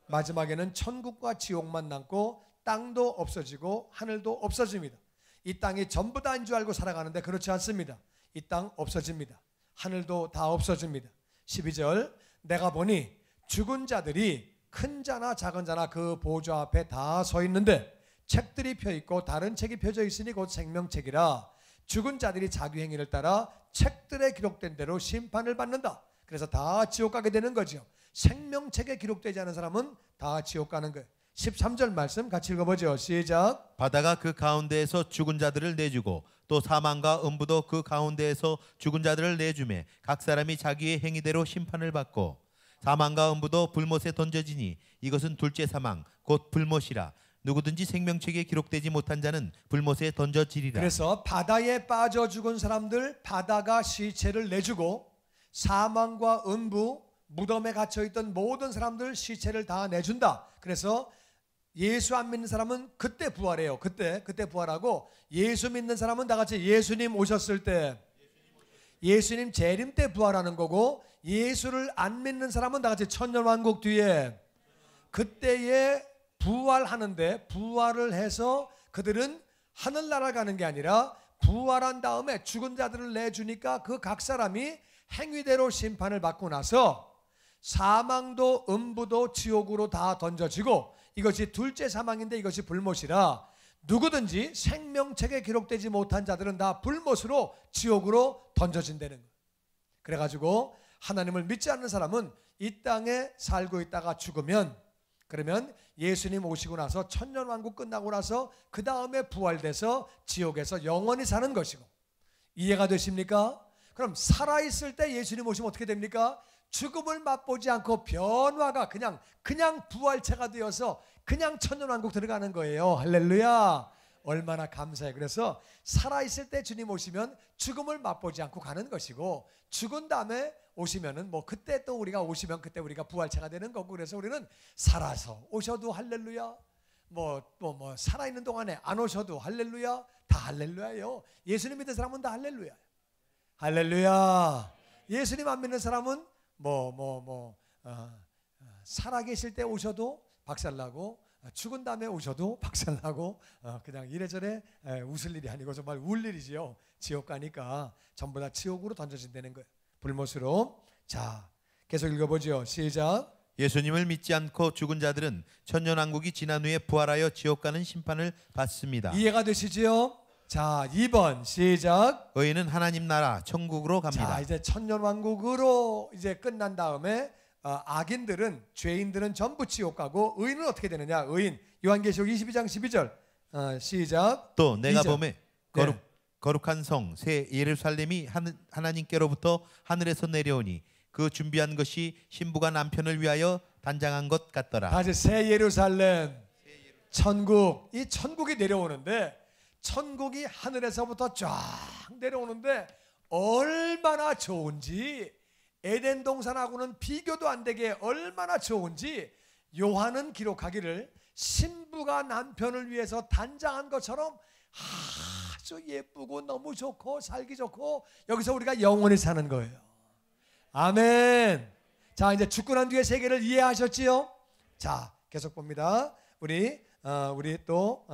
마지막에는 천국과 지옥만 남고 땅도 없어지고 하늘도 없어집니다. 이 땅이 전부 다인 줄 알고 살아가는데 그렇지 않습니다. 이 땅 없어집니다. 하늘도 다 없어집니다. 12절. 내가 보니 죽은 자들이 큰 자나 작은 자나 그 보좌 앞에 다 서 있는데 책들이 펴 있고 다른 책이 펴져 있으니 곧 생명책이라. 죽은 자들이 자기 행위를 따라 책들에 기록된 대로 심판을 받는다. 그래서 다 지옥 가게 되는 거죠. 생명책에 기록되지 않은 사람은 다 지옥 가는 거예요. 13절 말씀 같이 읽어보죠. 시작. 바다가 그 가운데에서 죽은 자들을 내주고 또 사망과 음부도 그 가운데에서 죽은 자들을 내주매 각 사람이 자기의 행위대로 심판을 받고, 사망과 음부도 불못에 던져지니 이것은 둘째 사망 곧 불못이라. 누구든지 생명책에 기록되지 못한 자는 불못에 던져지리라. 그래서 바다에 빠져 죽은 사람들 바다가 시체를 내주고, 사망과 음부 무덤에 갇혀있던 모든 사람들 시체를 다 내준다. 그래서 예수 안 믿는 사람은 그때 부활해요. 그때 부활하고, 예수 믿는 사람은 다 같이 예수님 오셨을 때, 예수님 재림 때 부활하는 거고, 예수를 안 믿는 사람은 다 같이 천년왕국 뒤에 그때에 부활하는데, 부활을 해서 그들은 하늘나라 가는 게 아니라 부활한 다음에 죽은 자들을 내주니까 그 각 사람이 행위대로 심판을 받고 나서 사망도 음부도 지옥으로 다 던져지고, 이것이 둘째 사망인데 이것이 불못이라. 누구든지 생명책에 기록되지 못한 자들은 다 불못으로 지옥으로 던져진다는 거예요. 그래가지고 하나님을 믿지 않는 사람은 이 땅에 살고 있다가 죽으면, 그러면 예수님 오시고 나서 천년왕국 끝나고 나서 그 다음에 부활돼서 지옥에서 영원히 사는 것이고, 이해가 되십니까? 그럼 살아있을 때 예수님 오시면 어떻게 됩니까? 죽음을 맛보지 않고 변화가 그냥 부활체가 되어서 그냥 천년왕국 들어가는 거예요. 할렐루야. 얼마나 감사해. 그래서 살아있을 때 주님 오시면 죽음을 맛보지 않고 가는 것이고, 죽은 다음에 오시면은 뭐 그때 또 우리가 오시면 그때 우리가 부활체가 되는 거고, 그래서 우리는 살아서 오셔도 할렐루야, 뭐 살아있는 동안에 안 오셔도 할렐루야, 다 할렐루야예요. 예수님 믿는 사람은 다 할렐루야. 할렐루야. 예수님 안 믿는 사람은 살아계실 때 오셔도 박살나고 죽은 다음에 오셔도 박살나고 그냥 이래저래 웃을 일이 아니고 정말 울 일이지요. 지옥 가니까 전부 다 지옥으로 던져진다는 거예요. 불못으로. 자, 계속 읽어보죠. 시작. 예수님을 믿지 않고 죽은 자들은 천년왕국이 지난 후에 부활하여 지옥 가는 심판을 받습니다. 이해가 되시지요? 자, 2번 시작. 의인은 하나님 나라 천국으로 갑니다. 자, 이제 천년왕국으로 이제 끝난 다음에 악인들은, 죄인들은 전부 지옥 가고 의인은 어떻게 되느냐? 의인 요한계시록 22장 12절 시작. 또 내가 2절. 보매 거룩한 성 새 예루살렘이 하나님께로부터 하늘에서 내려오니 그 준비한 것이 신부가 남편을 위하여 단장한 것 같더라. 다시 새 예루살렘, 천국. 이 천국이 내려오는데, 천국이 하늘에서부터 쫙 내려오는데 얼마나 좋은지, 에덴 동산하고는 비교도 안 되게 얼마나 좋은지 요한은 기록하기를 신부가 남편을 위해서 단장한 것처럼 아주 예쁘고 너무 좋고 살기 좋고, 여기서 우리가 영원히 사는 거예요. 아멘. 자, 이제 죽고 난 뒤의 세계를 이해하셨지요? 자, 계속 봅니다. 우리 또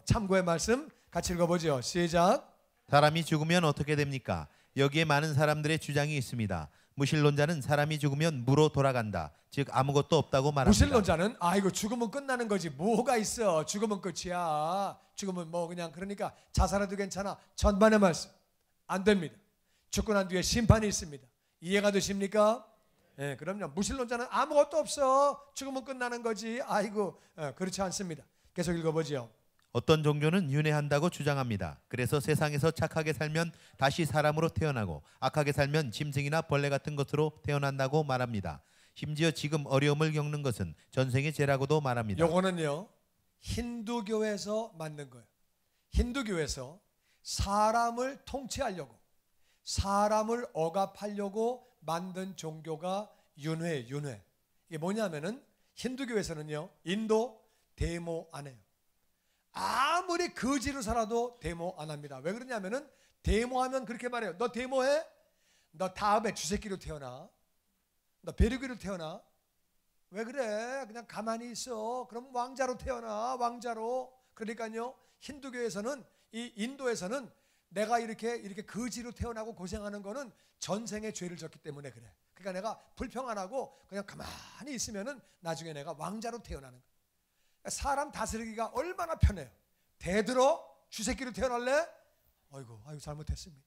참고의 말씀 같이 읽어보죠. 시작. 사람이 죽으면 어떻게 됩니까? 여기에 많은 사람들의 주장이 있습니다. 무신론자는 사람이 죽으면 무로 돌아간다, 즉 아무것도 없다고 말합니다. 무신론자는 아이고 죽으면 끝나는 거지, 뭐가 있어, 죽으면 끝이야, 죽으면 뭐 그냥 그러니까 자살해도 괜찮아. 전반의 말씀 안 됩니다. 죽고 난 뒤에 심판이 있습니다. 이해가 되십니까? 예, 그럼요. 무신론자는 아무것도 없어, 죽으면 끝나는 거지, 아이고 그렇지 않습니다. 계속 읽어보죠. 어떤 종교는 윤회한다고 주장합니다. 그래서 세상에서 착하게 살면 다시 사람으로 태어나고 악하게 살면 짐승이나 벌레 같은 것으로 태어난다고 말합니다. 심지어 지금 어려움을 겪는 것은 전생의 죄라고도 말합니다. 요거는요, 힌두교에서 만든 거예요. 힌두교에서 사람을 통치하려고, 사람을 억압하려고 만든 종교가 윤회. 이게 뭐냐면은 힌두교에서는요, 인도 데모 안 해요. 아무리 거지로 살아도 데모 안 합니다. 왜 그러냐면은 데모하면 그렇게 말해요. 너 데모해? 너 다음에 쥐새끼로 태어나. 너 베르기로 태어나. 왜 그래? 그냥 가만히 있어. 그럼 왕자로 태어나. 왕자로. 그러니까요, 힌두교에서는, 이 인도에서는 내가 이렇게 거지로 태어나고 고생하는 거는 전생의 죄를 졌기 때문에 그래. 그러니까 내가 불평 안 하고 그냥 가만히 있으면은 나중에 내가 왕자로 태어나는 거야. 사람 다스리기가 얼마나 편해요. 대들어? 쥐새끼로 태어날래? 아이고 잘못했습니다.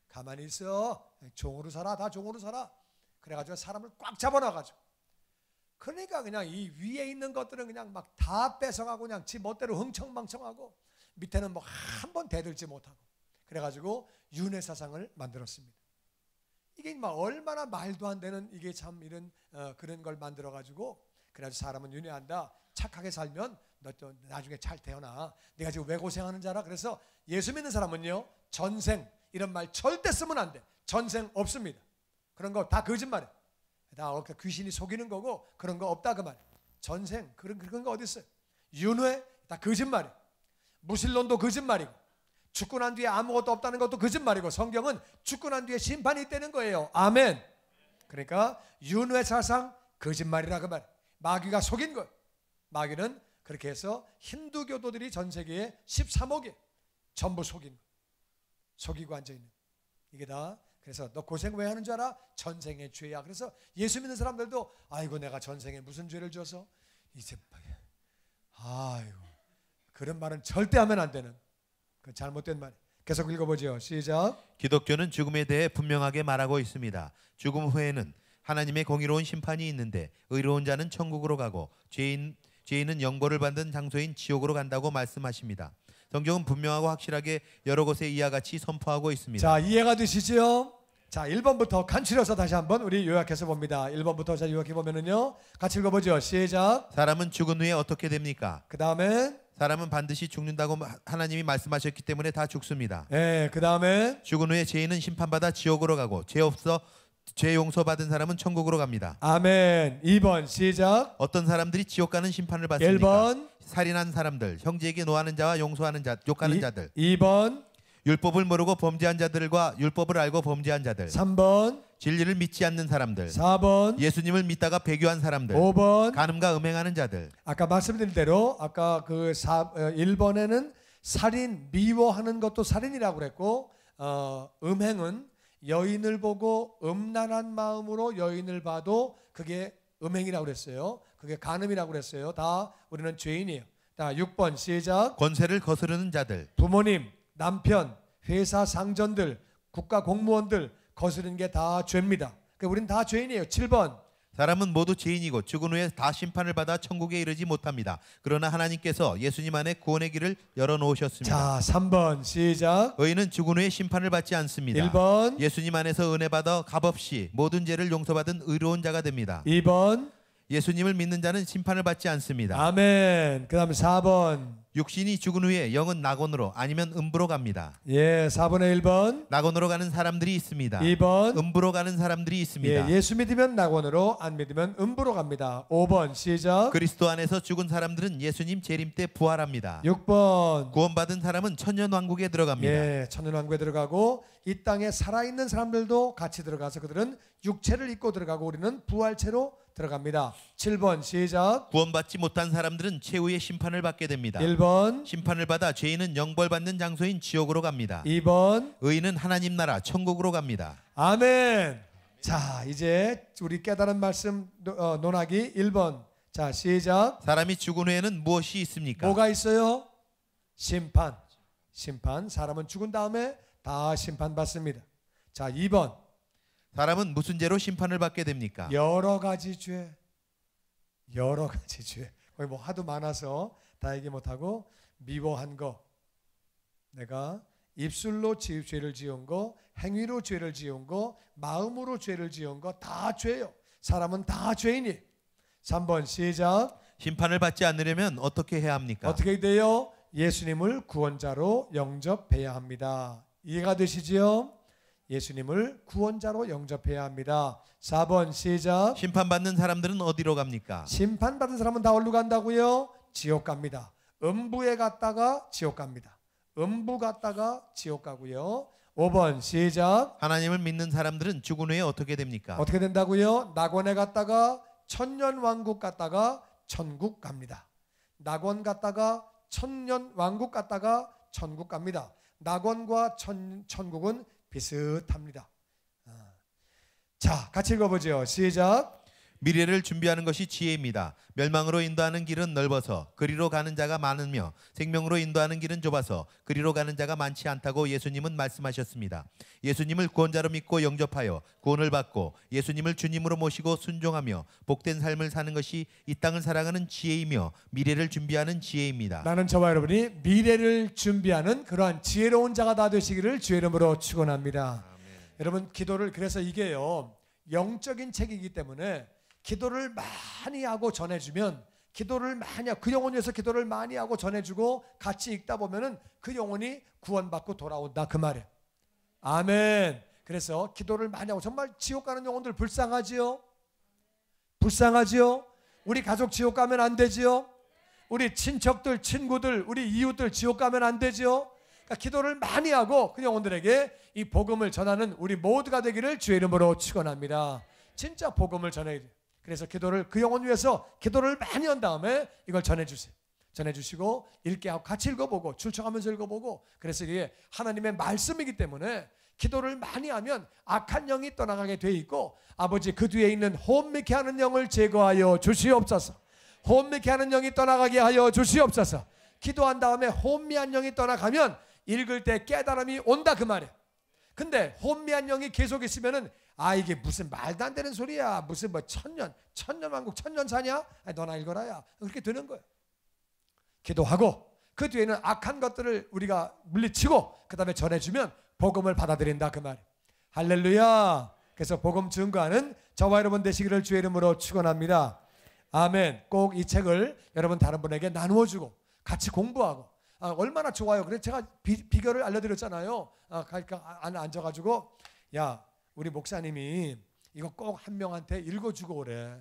가만히 있어. 종으로 살아. 다 종으로 살아. 그래가지고 사람을 꽉 잡아놔가지고, 그러니까 그냥 이 위에 있는 것들은 그냥 막 다 뺏어가고 그냥 지 멋대로 흥청망청하고, 밑에는 뭐 한 번 대들지 못하고, 그래가지고 윤회 사상을 만들었습니다. 이게 막 얼마나 말도 안 되는, 이게 참 이런 그런 걸 만들어가지고, 그래가지고 사람은 윤회한다. 착하게 살면 너 또 나중에 잘 태어나. 내가 지금 왜 고생하는 줄 알아? 그래서 예수 믿는 사람은요, 전생 이런 말 절대 쓰면 안 돼. 전생 없습니다. 그런 거 다 거짓말이에요. 다 귀신이 속이는 거고 그런 거 없다 그 말. 전생 그런 거 어디 있어요? 윤회 다 거짓말이에요. 무신론도 거짓말이고, 죽고 난 뒤에 아무것도 없다는 것도 거짓말이고, 성경은 죽고 난 뒤에 심판이 있다는 거예요. 아멘. 그러니까 윤회 사상 거짓말이라 그 말. 마귀가 속인 거예요. 마귀는 그렇게 해서 힌두교도들이 전 세계에 13억이 전부 속인 거예요. 속이고 앉아있는, 이게 다. 그래서 너 고생 왜 하는 줄 알아? 전생의 죄야. 그래서 예수 믿는 사람들도 아이고 내가 전생에 무슨 죄를 져서 이제, 아이고, 그런 말은 절대 하면 안 되는, 그 잘못된 말. 계속 읽어보죠. 시작. 기독교는 죽음에 대해 분명하게 말하고 있습니다. 죽음 후에는 하나님의 공의로운 심판이 있는데 의로운 자는 천국으로 가고 죄인은 영벌을 받는 장소인 지옥으로 간다고 말씀하십니다. 성경은 분명하고 확실하게 여러 곳에 이와 같이 선포하고 있습니다. 자, 이해가 되시죠? 자, 1번부터 간추려서 다시 한번 우리 요약해서 봅니다. 1번부터 자 요약해 보면은요, 같이 읽어보죠. 시작. 사람은 죽은 후에 어떻게 됩니까? 그 다음에 사람은 반드시 죽는다고 하나님이 말씀하셨기 때문에 다 죽습니다. 그 다음에 죽은 후에 죄인은 심판받아 지옥으로 가고 죄 용서받은 사람은 천국으로 갑니다. 아멘. 2번 시작. 어떤 사람들이 지옥 가는 심판을 받습니까? 1번 살인한 사람들, 형제에게 노하는 자와 용서하는 자, 욕하는 자들. 2번 율법을 모르고 범죄한 자들과 율법을 알고 범죄한 자들. 3번 진리를 믿지 않는 사람들, 4번, 예수님을 믿다가 배교한 사람들, 5번. 간음과 음행하는 자들. 아까 말씀드린 대로 아까 1번에는 살인, 미워하는 것도 살인이라고 그랬고 음행은 여인을 보고 음란한 마음으로 여인을 봐도 그게 음행이라고 그랬어요. 그게 간음이라고 그랬어요. 다 우리는 죄인이에요. 자, 6번 시작. 권세를 거스르는 자들, 부모님, 남편, 회사 상전들, 국가 공무원들 거스르는 게 다 죄입니다. 그러니까 우리는 다 죄인이에요. 7번. 사람은 모두 죄인이고 죽은 후에 다 심판을 받아 천국에 이르지 못합니다. 그러나 하나님께서 예수님 안에 구원의 길을 열어놓으셨습니다. 자, 3번 시작. 의인은 죽은 후에 심판을 받지 않습니다. 1번, 예수님 안에서 은혜 받아 값없이 모든 죄를 용서받은 의로운 자가 됩니다. 2번. 예수님을 믿는 자는 심판을 받지 않습니다. 아멘. 그다음 4번. 육신이 죽은 후에 영은 낙원으로 아니면 음부로 갑니다. 예, 4번에 1번. 낙원으로 가는 사람들이 있습니다. 2번. 음부로 가는 사람들이 있습니다. 예, 예수 믿으면 낙원으로, 안 믿으면 음부로 갑니다. 5번 시작. 그리스도 안에서 죽은 사람들은 예수님 재림 때 부활합니다. 6번. 구원받은 사람은 천년 왕국에 들어갑니다. 예, 천년왕국에 들어가고 이 땅에 살아있는 사람들도 같이 들어가서 그들은 육체를 입고 들어가고 우리는 부활체로 들어갑니다. 7번 시작. 구원받지 못한 사람들은 최후의 심판을 받게 됩니다. 1번. 심판을 받아 죄인은 영벌받는 장소인 지옥으로 갑니다. 2번. 의인은 하나님 나라 천국으로 갑니다. 아멘. 자, 이제 우리 깨달은 말씀 논하기 1번. 자, 시작. 사람이 죽은 후에는 무엇이 있습니까? 뭐가 있어요? 심판. 심판. 사람은 죽은 다음에 다 심판받습니다. 자, 2번. 사람은 무슨 죄로 심판을 받게 됩니까? 여러 가지 죄. 여러 가지 죄. 거기 뭐 하도 많아서 다 얘기 못하고 미워한 거. 내가 입술로 죄를 지은 거, 행위로 죄를 지은 거, 마음으로 죄를 지은 거 다 죄예요. 사람은 다 죄인이. 3번 시작. 심판을 받지 않으려면 어떻게 해야 합니까? 어떻게 돼요? 예수님을 구원자로 영접해야 합니다. 이해가 되시지요? 예수님을 구원자로 영접해야 합니다. 4번 시작. 심판받는 사람들은 어디로 갑니까? 심판받은 사람은 다 어디로 간다고요? 지옥 갑니다. 음부에 갔다가 지옥 갑니다. 음부 갔다가 지옥 가고요. 5번 시작. 하나님을 믿는 사람들은 죽은 후에 어떻게 됩니까? 어떻게 된다고요? 낙원에 갔다가 천년 왕국 갔다가 천국 갑니다. 낙원 갔다가 천년 왕국 갔다가 천국 갑니다. 낙원과 천국은 비슷합니다. 자, 같이 읽어보죠. 시작. 미래를 준비하는 것이 지혜입니다. 멸망으로 인도하는 길은 넓어서 그리로 가는 자가 많으며 생명으로 인도하는 길은 좁아서 그리로 가는 자가 많지 않다고 예수님은 말씀하셨습니다. 예수님을 구원자로 믿고 영접하여 구원을 받고 예수님을 주님으로 모시고 순종하며 복된 삶을 사는 것이 이 땅을 살아가는 지혜이며 미래를 준비하는 지혜입니다. 나는 저와 여러분이 미래를 준비하는 그러한 지혜로운 자가 다 되시기를 주의 이름으로 축원합니다. 여러분, 기도를 그래서 이게요, 영적인 책이기 때문에 기도를 많이 하고 전해주면, 기도를 많이 하고 그 영혼 위해서 기도를 많이 하고 전해주고 같이 읽다 보면은 그 영혼이 구원받고 돌아온다, 그 말이에요. 아멘. 그래서 기도를 많이 하고, 정말 지옥 가는 영혼들 불쌍하지요? 불쌍하지요? 우리 가족 지옥 가면 안 되지요? 우리 친척들, 친구들, 우리 이웃들 지옥 가면 안 되지요? 그러니까 기도를 많이 하고 그 영혼들에게 이 복음을 전하는 우리 모두가 되기를 주의 이름으로 축원합니다. 진짜 복음을 전해야 돼요. 그래서 기도를, 그 영혼 위해서 기도를 많이 한 다음에 이걸 전해주세요. 전해주시고 읽게 하고 같이 읽어보고 출처하면서 읽어보고. 그래서 이게 하나님의 말씀이기 때문에 기도를 많이 하면 악한 영이 떠나가게 돼 있고, 아버지 그 뒤에 있는 혼미케 하는 영을 제거하여 주시옵소서. 혼미케 하는 영이 떠나가게 하여 주시옵소서. 기도한 다음에 혼미한 영이 떠나가면 읽을 때 깨달음이 온다, 그 말이에요. 근데 혼미한 영이 계속 있으면은 이게 무슨 말도 안 되는 소리야, 무슨 뭐 천년 왕국 천년사냐, 너나 읽어라야, 그렇게 되는 거예요. 기도하고 그 뒤에는 악한 것들을 우리가 물리치고 그 다음에 전해주면 복음을 받아들인다, 그 말이에요. 할렐루야. 그래서 복음 증거하는 저와 여러분 되시기를 주의 이름으로 축원합니다. 아멘. 꼭 이 책을 여러분 다른 분에게 나누어주고 같이 공부하고. 얼마나 좋아요. 그래서 제가 비결을 알려드렸잖아요. 앉아가지고, 야, 우리 목사님이 이거 꼭 한 명한테 읽어주고 오래.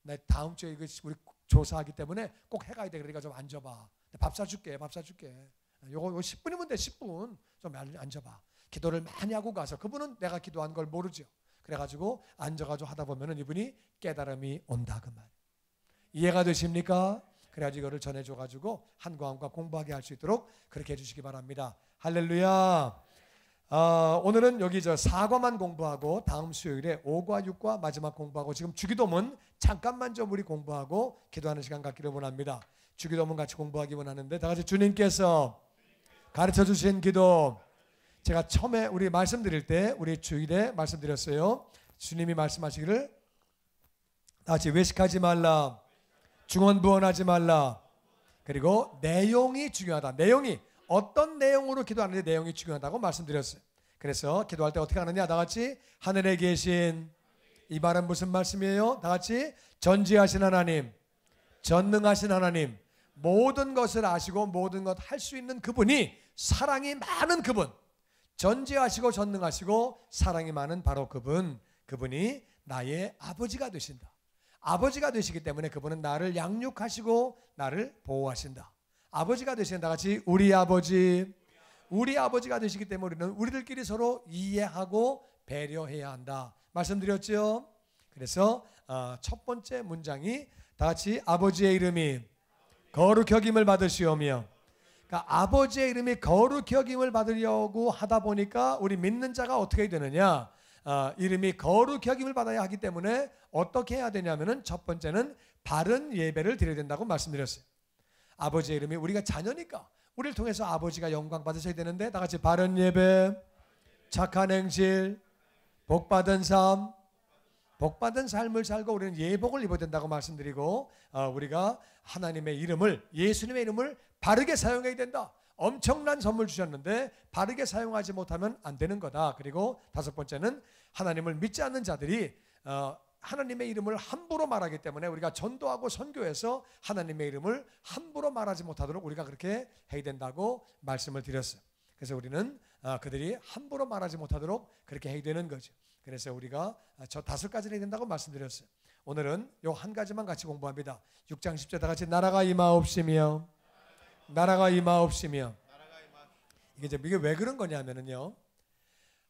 나 다음 주에 이거 우리 조사하기 때문에 꼭 해가야 돼. 그러니까 좀 앉아봐. 밥 사줄게. 요거 10분이면 돼. 10분 좀 앉아봐. 기도를 많이 하고 가서, 그분은 내가 기도한 걸 모르죠. 그래가지고 앉아가지고 하다 보면은 이분이 깨달음이 온다 그 말. 이해가 되십니까? 그래가지고 이거를 전해줘가지고 한과 한과 공부하게 할 수 있도록 그렇게 해주시기 바랍니다. 할렐루야. 오늘은 여기 4과만 공부하고 다음 수요일에 5과 6과 마지막 공부하고 지금 주기도문 잠깐만 좀 우리 공부하고 기도하는 시간 갖기를 원합니다. 주기도문 같이 공부하기 원하는데 다 같이 주님께서 가르쳐 주신 기도. 제가 처음에 우리 말씀드릴 때 우리 주일에 말씀드렸어요. 주님이 말씀하시기를 다 같이 외식하지 말라, 중언부언하지 말라. 그리고 내용이 중요하다. 내용이 어떤 내용으로 기도하는데 내용이 중요하다고 말씀드렸어요. 그래서 기도할 때 어떻게 하느냐? 다 같이 하늘에 계신, 이 말은 무슨 말씀이에요? 다 같이 전지하신 하나님, 전능하신 하나님, 모든 것을 아시고 모든 것 할 수 있는 그분이, 사랑이 많은 그분, 전지하시고 전능하시고 사랑이 많은 바로 그분이 나의 아버지가 되신다. 아버지가 되시기 때문에 그분은 나를 양육하시고 나를 보호하신다. 아버지가 되시는, 다 같이 우리 아버지가 되시기 때문에 우리는 우리들끼리 서로 이해하고 배려해야 한다 말씀드렸죠. 그래서 첫 번째 문장이 다 같이 아버지의 이름이 거룩히 여김을 받으시오며, 그러니까 아버지의 이름이 거룩히 여김을 받으려고 하다 보니까 우리 믿는 자가 어떻게 되느냐, 이름이 거룩히 여김을 받아야 하기 때문에 어떻게 해야 되냐면은 첫 번째는 바른 예배를 드려야 된다고 말씀드렸어요. 아버지의 이름이, 우리가 자녀니까 우리를 통해서 아버지가 영광 받으셔야 되는데 다 같이 바른 예배, 착한 행실, 복받은 삶, 복받은 삶을 살고 우리는 예복을 입어야 된다고 말씀드리고, 우리가 하나님의 이름을, 예수님의 이름을 바르게 사용해야 된다. 엄청난 선물 주셨는데 바르게 사용하지 못하면 안 되는 거다. 그리고 다섯 번째는 하나님을 믿지 않는 자들이 하나님의 이름을 함부로 말하기 때문에 우리가 전도하고 선교해서 하나님의 이름을 함부로 말하지 못하도록 우리가 그렇게 해야 된다고 말씀을 드렸어요. 그래서 우리는 그들이 함부로 말하지 못하도록 그렇게 해야 되는 거죠. 그래서 우리가 저 5가지를 해야 된다고 말씀드렸어요. 오늘은 요 한 가지만 같이 공부합니다. 6장 10절 다 같이 나라가 임하옵시며, 나라가 임하옵시며. 이게 왜 그런 거냐면요,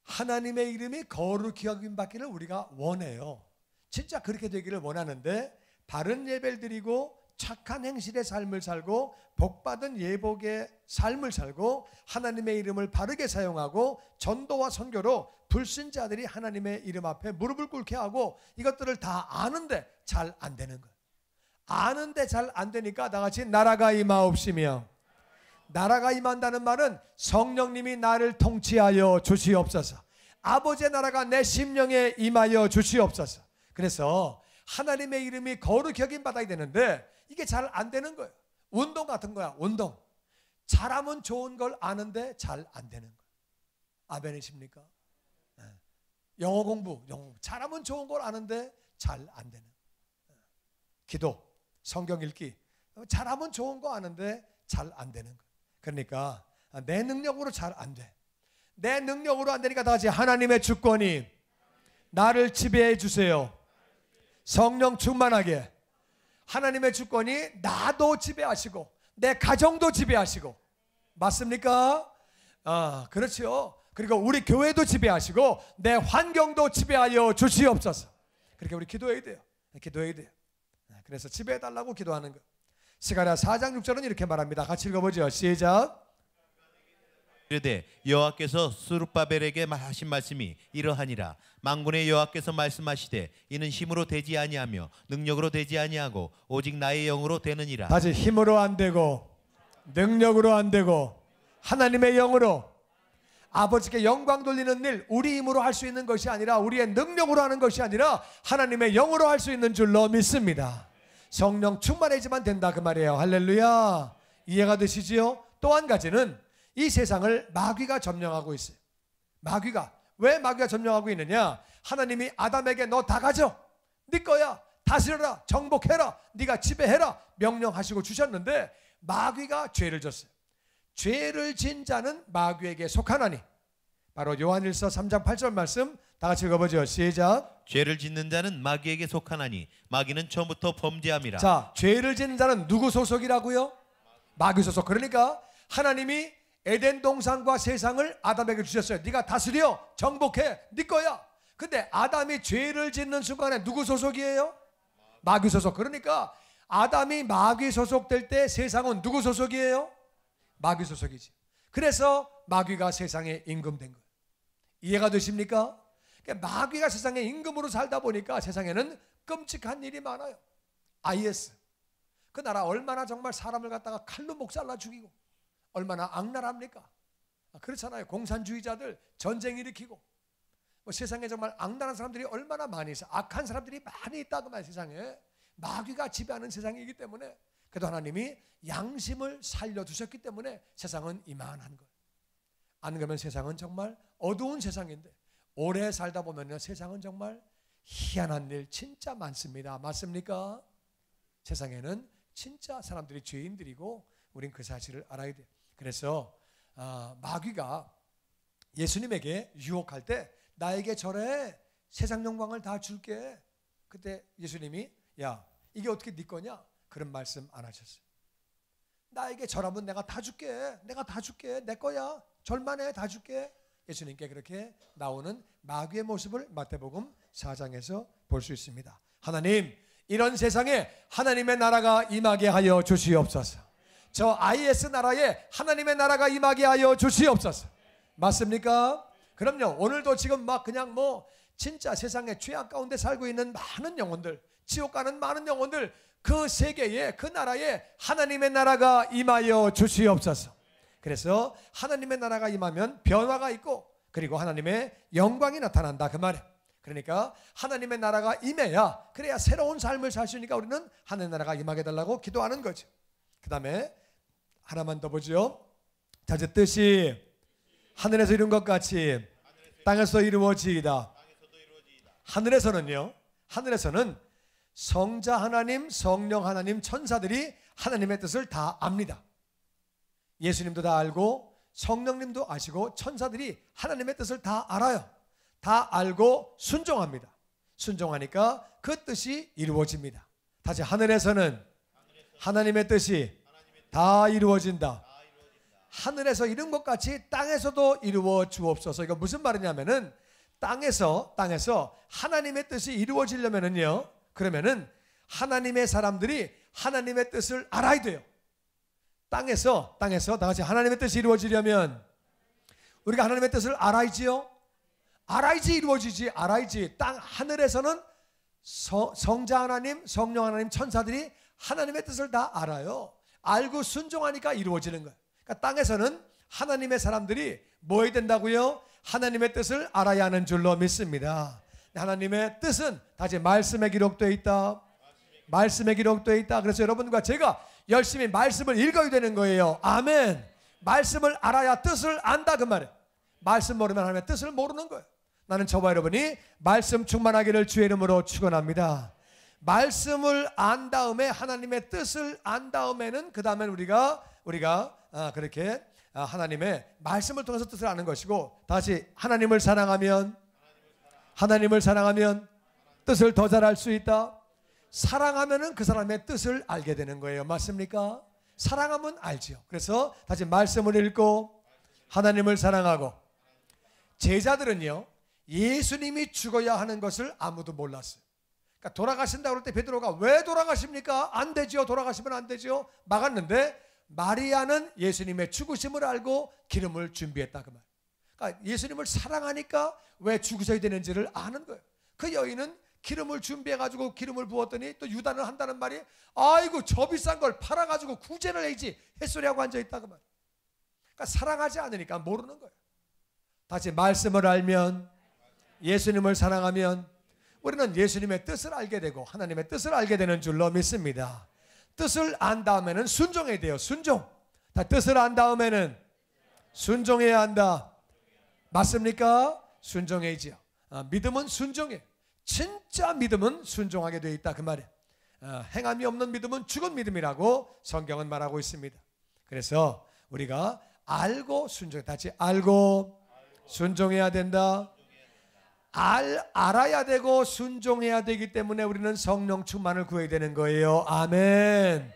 하나님의 이름이 거룩히 여김 받기를 우리가 원해요. 진짜 그렇게 되기를 원하는데 바른 예배를 드리고 착한 행실의 삶을 살고 복받은 예복의 삶을 살고 하나님의 이름을 바르게 사용하고 전도와 선교로 불신자들이 하나님의 이름 앞에 무릎을 꿇게 하고 이것들을 다 아는데 잘 안 되는 거예요. 아는데 잘 안 되니까 다 같이 나라가 임하옵시며. 나라가 임한다는 말은 성령님이 나를 통치하여 주시옵소서. 아버지의 나라가 내 심령에 임하여 주시옵소서. 그래서 하나님의 이름이 거룩히 여김 받아야 되는데 이게 잘 안 되는 거예요. 운동 같은 거야. 운동. 잘하면 좋은 걸 아는데 잘 안 되는 거예요. 아멘이십니까? 영어 공부 잘하면 좋은 걸 아는데 잘 안 되는 거예요. 기도, 성경 읽기 잘하면 좋은 거 아는데 잘 안 되는 거예요. 그러니까 내 능력으로 잘 안 돼. 내 능력으로 안 되니까 다 같이 하나님의 주권이 나를 지배해 주세요. 성령 충만하게. 하나님의 주권이 나도 지배하시고 내 가정도 지배하시고. 맞습니까? 그렇죠. 그리고 우리 교회도 지배하시고 내 환경도 지배하여 주시옵소서. 그렇게 우리 기도해야 돼요. 기도해야 돼요. 그래서 지배해달라고 기도하는 거. 스가랴 4장 6절은 이렇게 말합니다. 같이 읽어보죠. 시작. 이르되 여호와께서 스룹바벨에게 하신 말씀이 이러하니라. 만군의 여호와께서 말씀하시되 이는 힘으로 되지 아니하며 능력으로 되지 아니하고 오직 나의 영으로 되느니라. 다시 힘으로 안 되고 능력으로 안 되고 하나님의 영으로. 아버지께 영광 돌리는 일 우리 힘으로 할 수 있는 것이 아니라 우리의 능력으로 하는 것이 아니라 하나님의 영으로 할 수 있는 줄로 믿습니다. 성령 충만해지만 된다 그 말이에요. 할렐루야. 이해가 되시지요? 또 한 가지는 이 세상을 마귀가 점령하고 있어요. 마귀가. 왜 마귀가 점령하고 있느냐? 하나님이 아담에게 너 다 가져. 네 거야. 다스려라. 정복해라. 네가 지배해라. 명령하시고 주셨는데 마귀가 죄를 졌어요. 죄를 진 자는 마귀에게 속하나니. 바로 요한일서 3장 8절 말씀 다 같이 읽어보죠. 시작. 죄를 짓는 자는 마귀에게 속하나니 마귀는 처음부터 범죄함이라. 자, 죄를 짓는 자는 누구 소속이라고요? 마귀 소속. 그러니까 하나님이 에덴 동산과 세상을 아담에게 주셨어요. 네가 다스려 정복해 네 거야. 근데 아담이 죄를 짓는 순간에 누구 소속이에요? 마귀 소속. 그러니까 아담이 마귀 소속될 때 세상은 누구 소속이에요? 마귀 소속이지. 그래서 마귀가 세상에 임금된 거예요. 이해가 되십니까? 그러니까 마귀가 세상에 임금으로 살다 보니까 세상에는 끔찍한 일이 많아요. IS 그 나라 얼마나 정말 사람을 갖다가 칼로 목살라 죽이고 얼마나 악랄합니까? 그렇잖아요. 공산주의자들 전쟁 일으키고 뭐 세상에 정말 악랄한 사람들이 얼마나 많이 있어. 악한 사람들이 많이 있다 그 말. 세상에 마귀가 지배하는 세상이기 때문에 그래도 하나님이 양심을 살려두셨기 때문에 세상은 이만한 거예요. 안 그러면 세상은 정말 어두운 세상인데 오래 살다 보면 세상은 정말 희한한 일 진짜 많습니다. 맞습니까? 세상에는 진짜 사람들이 죄인들이고 우린 그 사실을 알아야 돼요. 그래서 마귀가 예수님에게 유혹할 때 나에게 절해, 세상 영광을 다 줄게. 그때 예수님이 야 이게 어떻게 네 거냐? 그런 말씀 안 하셨어요. 나에게 절하면 내가 다 줄게. 내가 다 줄게. 내 거야. 절만해. 다 줄게. 예수님께 그렇게 나오는 마귀의 모습을 마태복음 4장에서 볼 수 있습니다. 하나님, 이런 세상에 하나님의 나라가 임하게 하여 주시옵소서. 저 IS 나라에 하나님의 나라가 임하게 하여 주시옵소서. 맞습니까? 그럼요. 오늘도 지금 막 그냥 뭐 진짜 세상에 죄악 가운데 살고 있는 많은 영혼들, 지옥 가는 많은 영혼들, 그 세계에 그 나라에 하나님의 나라가 임하여 주시옵소서. 그래서 하나님의 나라가 임하면 변화가 있고 그리고 하나님의 영광이 나타난다 그 말이에요. 그러니까 하나님의 나라가 임해야 그래야 새로운 삶을 살 수 있으니까 우리는 하나님의 나라가 임하게 달라고 기도하는 거죠. 그 다음에 하나만 더 보죠. 자제 뜻이 하늘에서 이룬 것 같이 땅에서 이루어지이다. 하늘에서는요, 하늘에서는 성자 하나님, 성령 하나님, 천사들이 하나님의 뜻을 다 압니다. 예수님도 다 알고 성령님도 아시고 천사들이 하나님의 뜻을 다 알아요. 다 알고 순종합니다. 순종하니까 그 뜻이 이루어집니다. 다시 하늘에서는 하나님의 뜻이 다 이루어진다. 하늘에서 이룬 것 같이 땅에서도 이루어 주옵소서. 이거 무슨 말이냐면은 땅에서 하나님의 뜻이 이루어지려면은요, 그러면은 하나님의 사람들이 하나님의 뜻을 알아야 돼요. 땅에서 다 같이 하나님의 뜻이 이루어지려면 우리가 하나님의 뜻을 알아야지요. 알아야지 이루어지지. 알아야지. 땅 하늘에서는 성자 하나님, 성령 하나님, 천사들이 하나님의 뜻을 다 알아요. 알고 순종하니까 이루어지는 거예요. 그러니까 땅에서는 하나님의 사람들이 뭐 해야 된다고요? 하나님의 뜻을 알아야 하는 줄로 믿습니다. 하나님의 뜻은 다시 말씀에 기록되어 있다. 말씀에 기록되어 있다. 그래서 여러분과 제가 열심히 말씀을 읽어야 되는 거예요. 아멘. 말씀을 알아야 뜻을 안다 그 말이에요. 말씀 모르면 하나님의 뜻을 모르는 거예요. 나는 저와 여러분이 말씀 충만하기를 주의 이름으로 축원합니다. 말씀을 안 다음에 하나님의 뜻을 안 다음에는 그 다음에 우리가 그렇게 하나님의 말씀을 통해서 뜻을 아는 것이고, 다시 하나님을 사랑하면 뜻을 더 잘 알 수 있다. 사랑하면은 그 사람의 뜻을 알게 되는 거예요. 맞습니까? 사랑하면 알지요. 그래서 다시 말씀을 읽고 하나님을 사랑하고. 제자들은요, 예수님이 죽어야 하는 것을 아무도 몰랐어요. 그러니까 돌아가신다고 할 때 베드로가 왜 돌아가십니까? 안 되죠. 돌아가시면 안 되죠. 막았는데 마리아는 예수님의 죽으심을 알고 기름을 준비했다 그 말. 그러니까 예수님을 사랑하니까 왜 죽으셔야 되는지를 아는 거예요. 그 여인은 기름을 준비해가지고 기름을 부었더니 또 유다는 한다는 말이 아이고 저 비싼 걸 팔아가지고 구제를 해야지 햇소리하고 앉아있다 그 말. 그러니까 사랑하지 않으니까 모르는 거예요. 다시 말씀을 알면, 예수님을 사랑하면 우리는 예수님의 뜻을 알게 되고 하나님의 뜻을 알게 되는 줄로 믿습니다. 뜻을 안 다음에는 순종해야 돼요. 순종. 다 뜻을 안 다음에는 순종해야 한다. 맞습니까? 순종해야지요. 믿음은 순종해. 진짜 믿음은 순종하게 되어 있다 그 말이에요. 행함이 없는 믿음은 죽은 믿음이라고 성경은 말하고 있습니다. 그래서 우리가 알고 순종, 다시 알고 순종해야 된다. 알아야 되고 순종해야 되기 때문에 우리는 성령 충만을 구해야 되는 거예요. 아멘.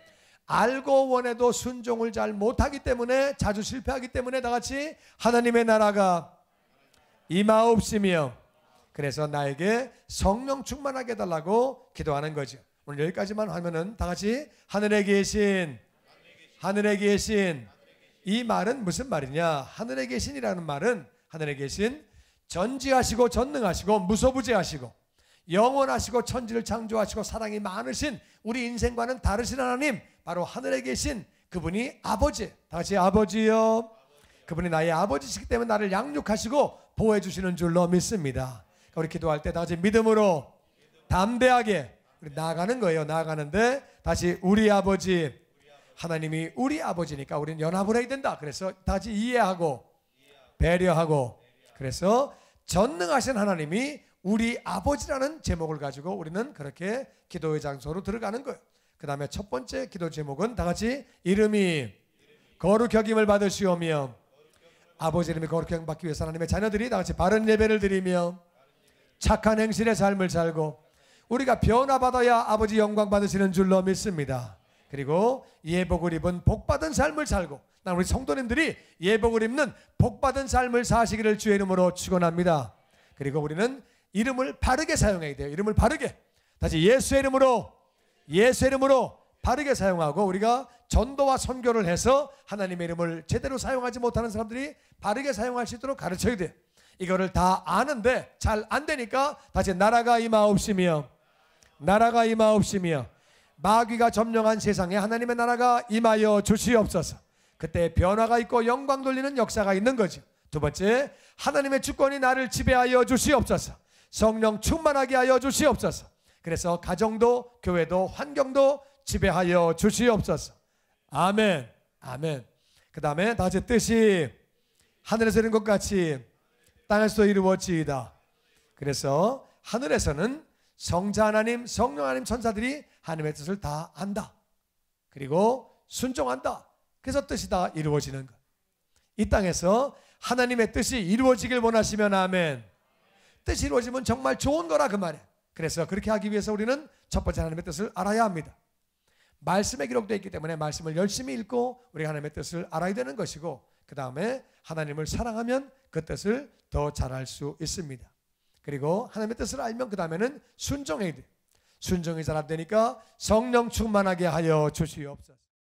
알고 원해도 순종을 잘 못하기 때문에 자주 실패하기 때문에 다 같이 하나님의 나라가 임하옵시며 그래서 나에게 성령 충만하게 해달라고 기도하는 거죠. 오늘 여기까지만 하면은 다 같이 하늘에 계신 이 말은 무슨 말이냐? 하늘에 계신이라는 말은 하늘에 계신 전지하시고 전능하시고 무소부재하시고 영원하시고 천지를 창조하시고 사랑이 많으신 우리 인생과는 다르신 하나님, 바로 하늘에 계신 그분이 아버지. 다 같이 아버지요. 그분이 나의 아버지시기 때문에 나를 양육하시고 보호해 주시는 줄로 믿습니다. 우리 기도할 때 다 같이 믿음으로 담대하게 우리 나아가는 거예요. 나아가는데 다시 우리 아버지, 하나님이 우리 아버지니까 우리는 연합을 해야 된다. 그래서 다 같이 이해하고 배려하고, 그래서 전능하신 하나님이 우리 아버지라는 제목을 가지고 우리는 그렇게 기도의 장소로 들어가는 거예요. 그 다음에 첫 번째 기도 제목은 다 같이 이름이 거룩 여김을 받으시오며, 아버지 이름이 거룩 여김 받기 위해서 하나님의 자녀들이 다 같이 바른 예배를 드리며 착한 행실의 삶을 살고 우리가 변화받아야 아버지 영광 받으시는 줄로 믿습니다. 그리고 예복을 입은 복받은 삶을 살고, 난 우리 성도님들이 예복을 입는 복받은 삶을 사시기를 주의 이름으로 축원합니다. 그리고 우리는 이름을 바르게 사용해야 돼요. 이름을 바르게, 다시 예수의 이름으로 바르게 사용하고, 우리가 전도와 선교를 해서 하나님의 이름을 제대로 사용하지 못하는 사람들이 바르게 사용할 수 있도록 가르쳐야 돼요. 이거를 다 아는데 잘 안 되니까 다시 나라가 임하옵시며 마귀가 점령한 세상에 하나님의 나라가 임하여 주시옵소서. 그때 변화가 있고 영광 돌리는 역사가 있는 거죠. 두 번째, 하나님의 주권이 나를 지배하여 주시옵소서. 성령 충만하게 하여 주시옵소서. 그래서 가정도 교회도 환경도 지배하여 주시옵소서. 아멘. 아멘. 그 다음에 다 같이 뜻이 하늘에서 이룬 것 같이 땅에서도 이루어지이다. 그래서 하늘에서는 성자 하나님, 성령 하나님, 천사들이 하나님의 뜻을 다 안다. 그리고 순종한다. 그래서 뜻이 다 이루어지는 것. 이 땅에서 하나님의 뜻이 이루어지길 원하시면 아멘. 뜻이 이루어지면 정말 좋은 거라 그 말이에요. 그래서 그렇게 하기 위해서 우리는 첫 번째 하나님의 뜻을 알아야 합니다. 말씀에 기록되어 있기 때문에 말씀을 열심히 읽고 우리가 하나님의 뜻을 알아야 되는 것이고, 그 다음에 하나님을 사랑하면 그 뜻을 더 잘할 수 있습니다. 그리고 하나님의 뜻을 알면 그 다음에는 순종해야 돼요. 순종이 잘 안 되니까 성령 충만하게 하여 주시옵소서.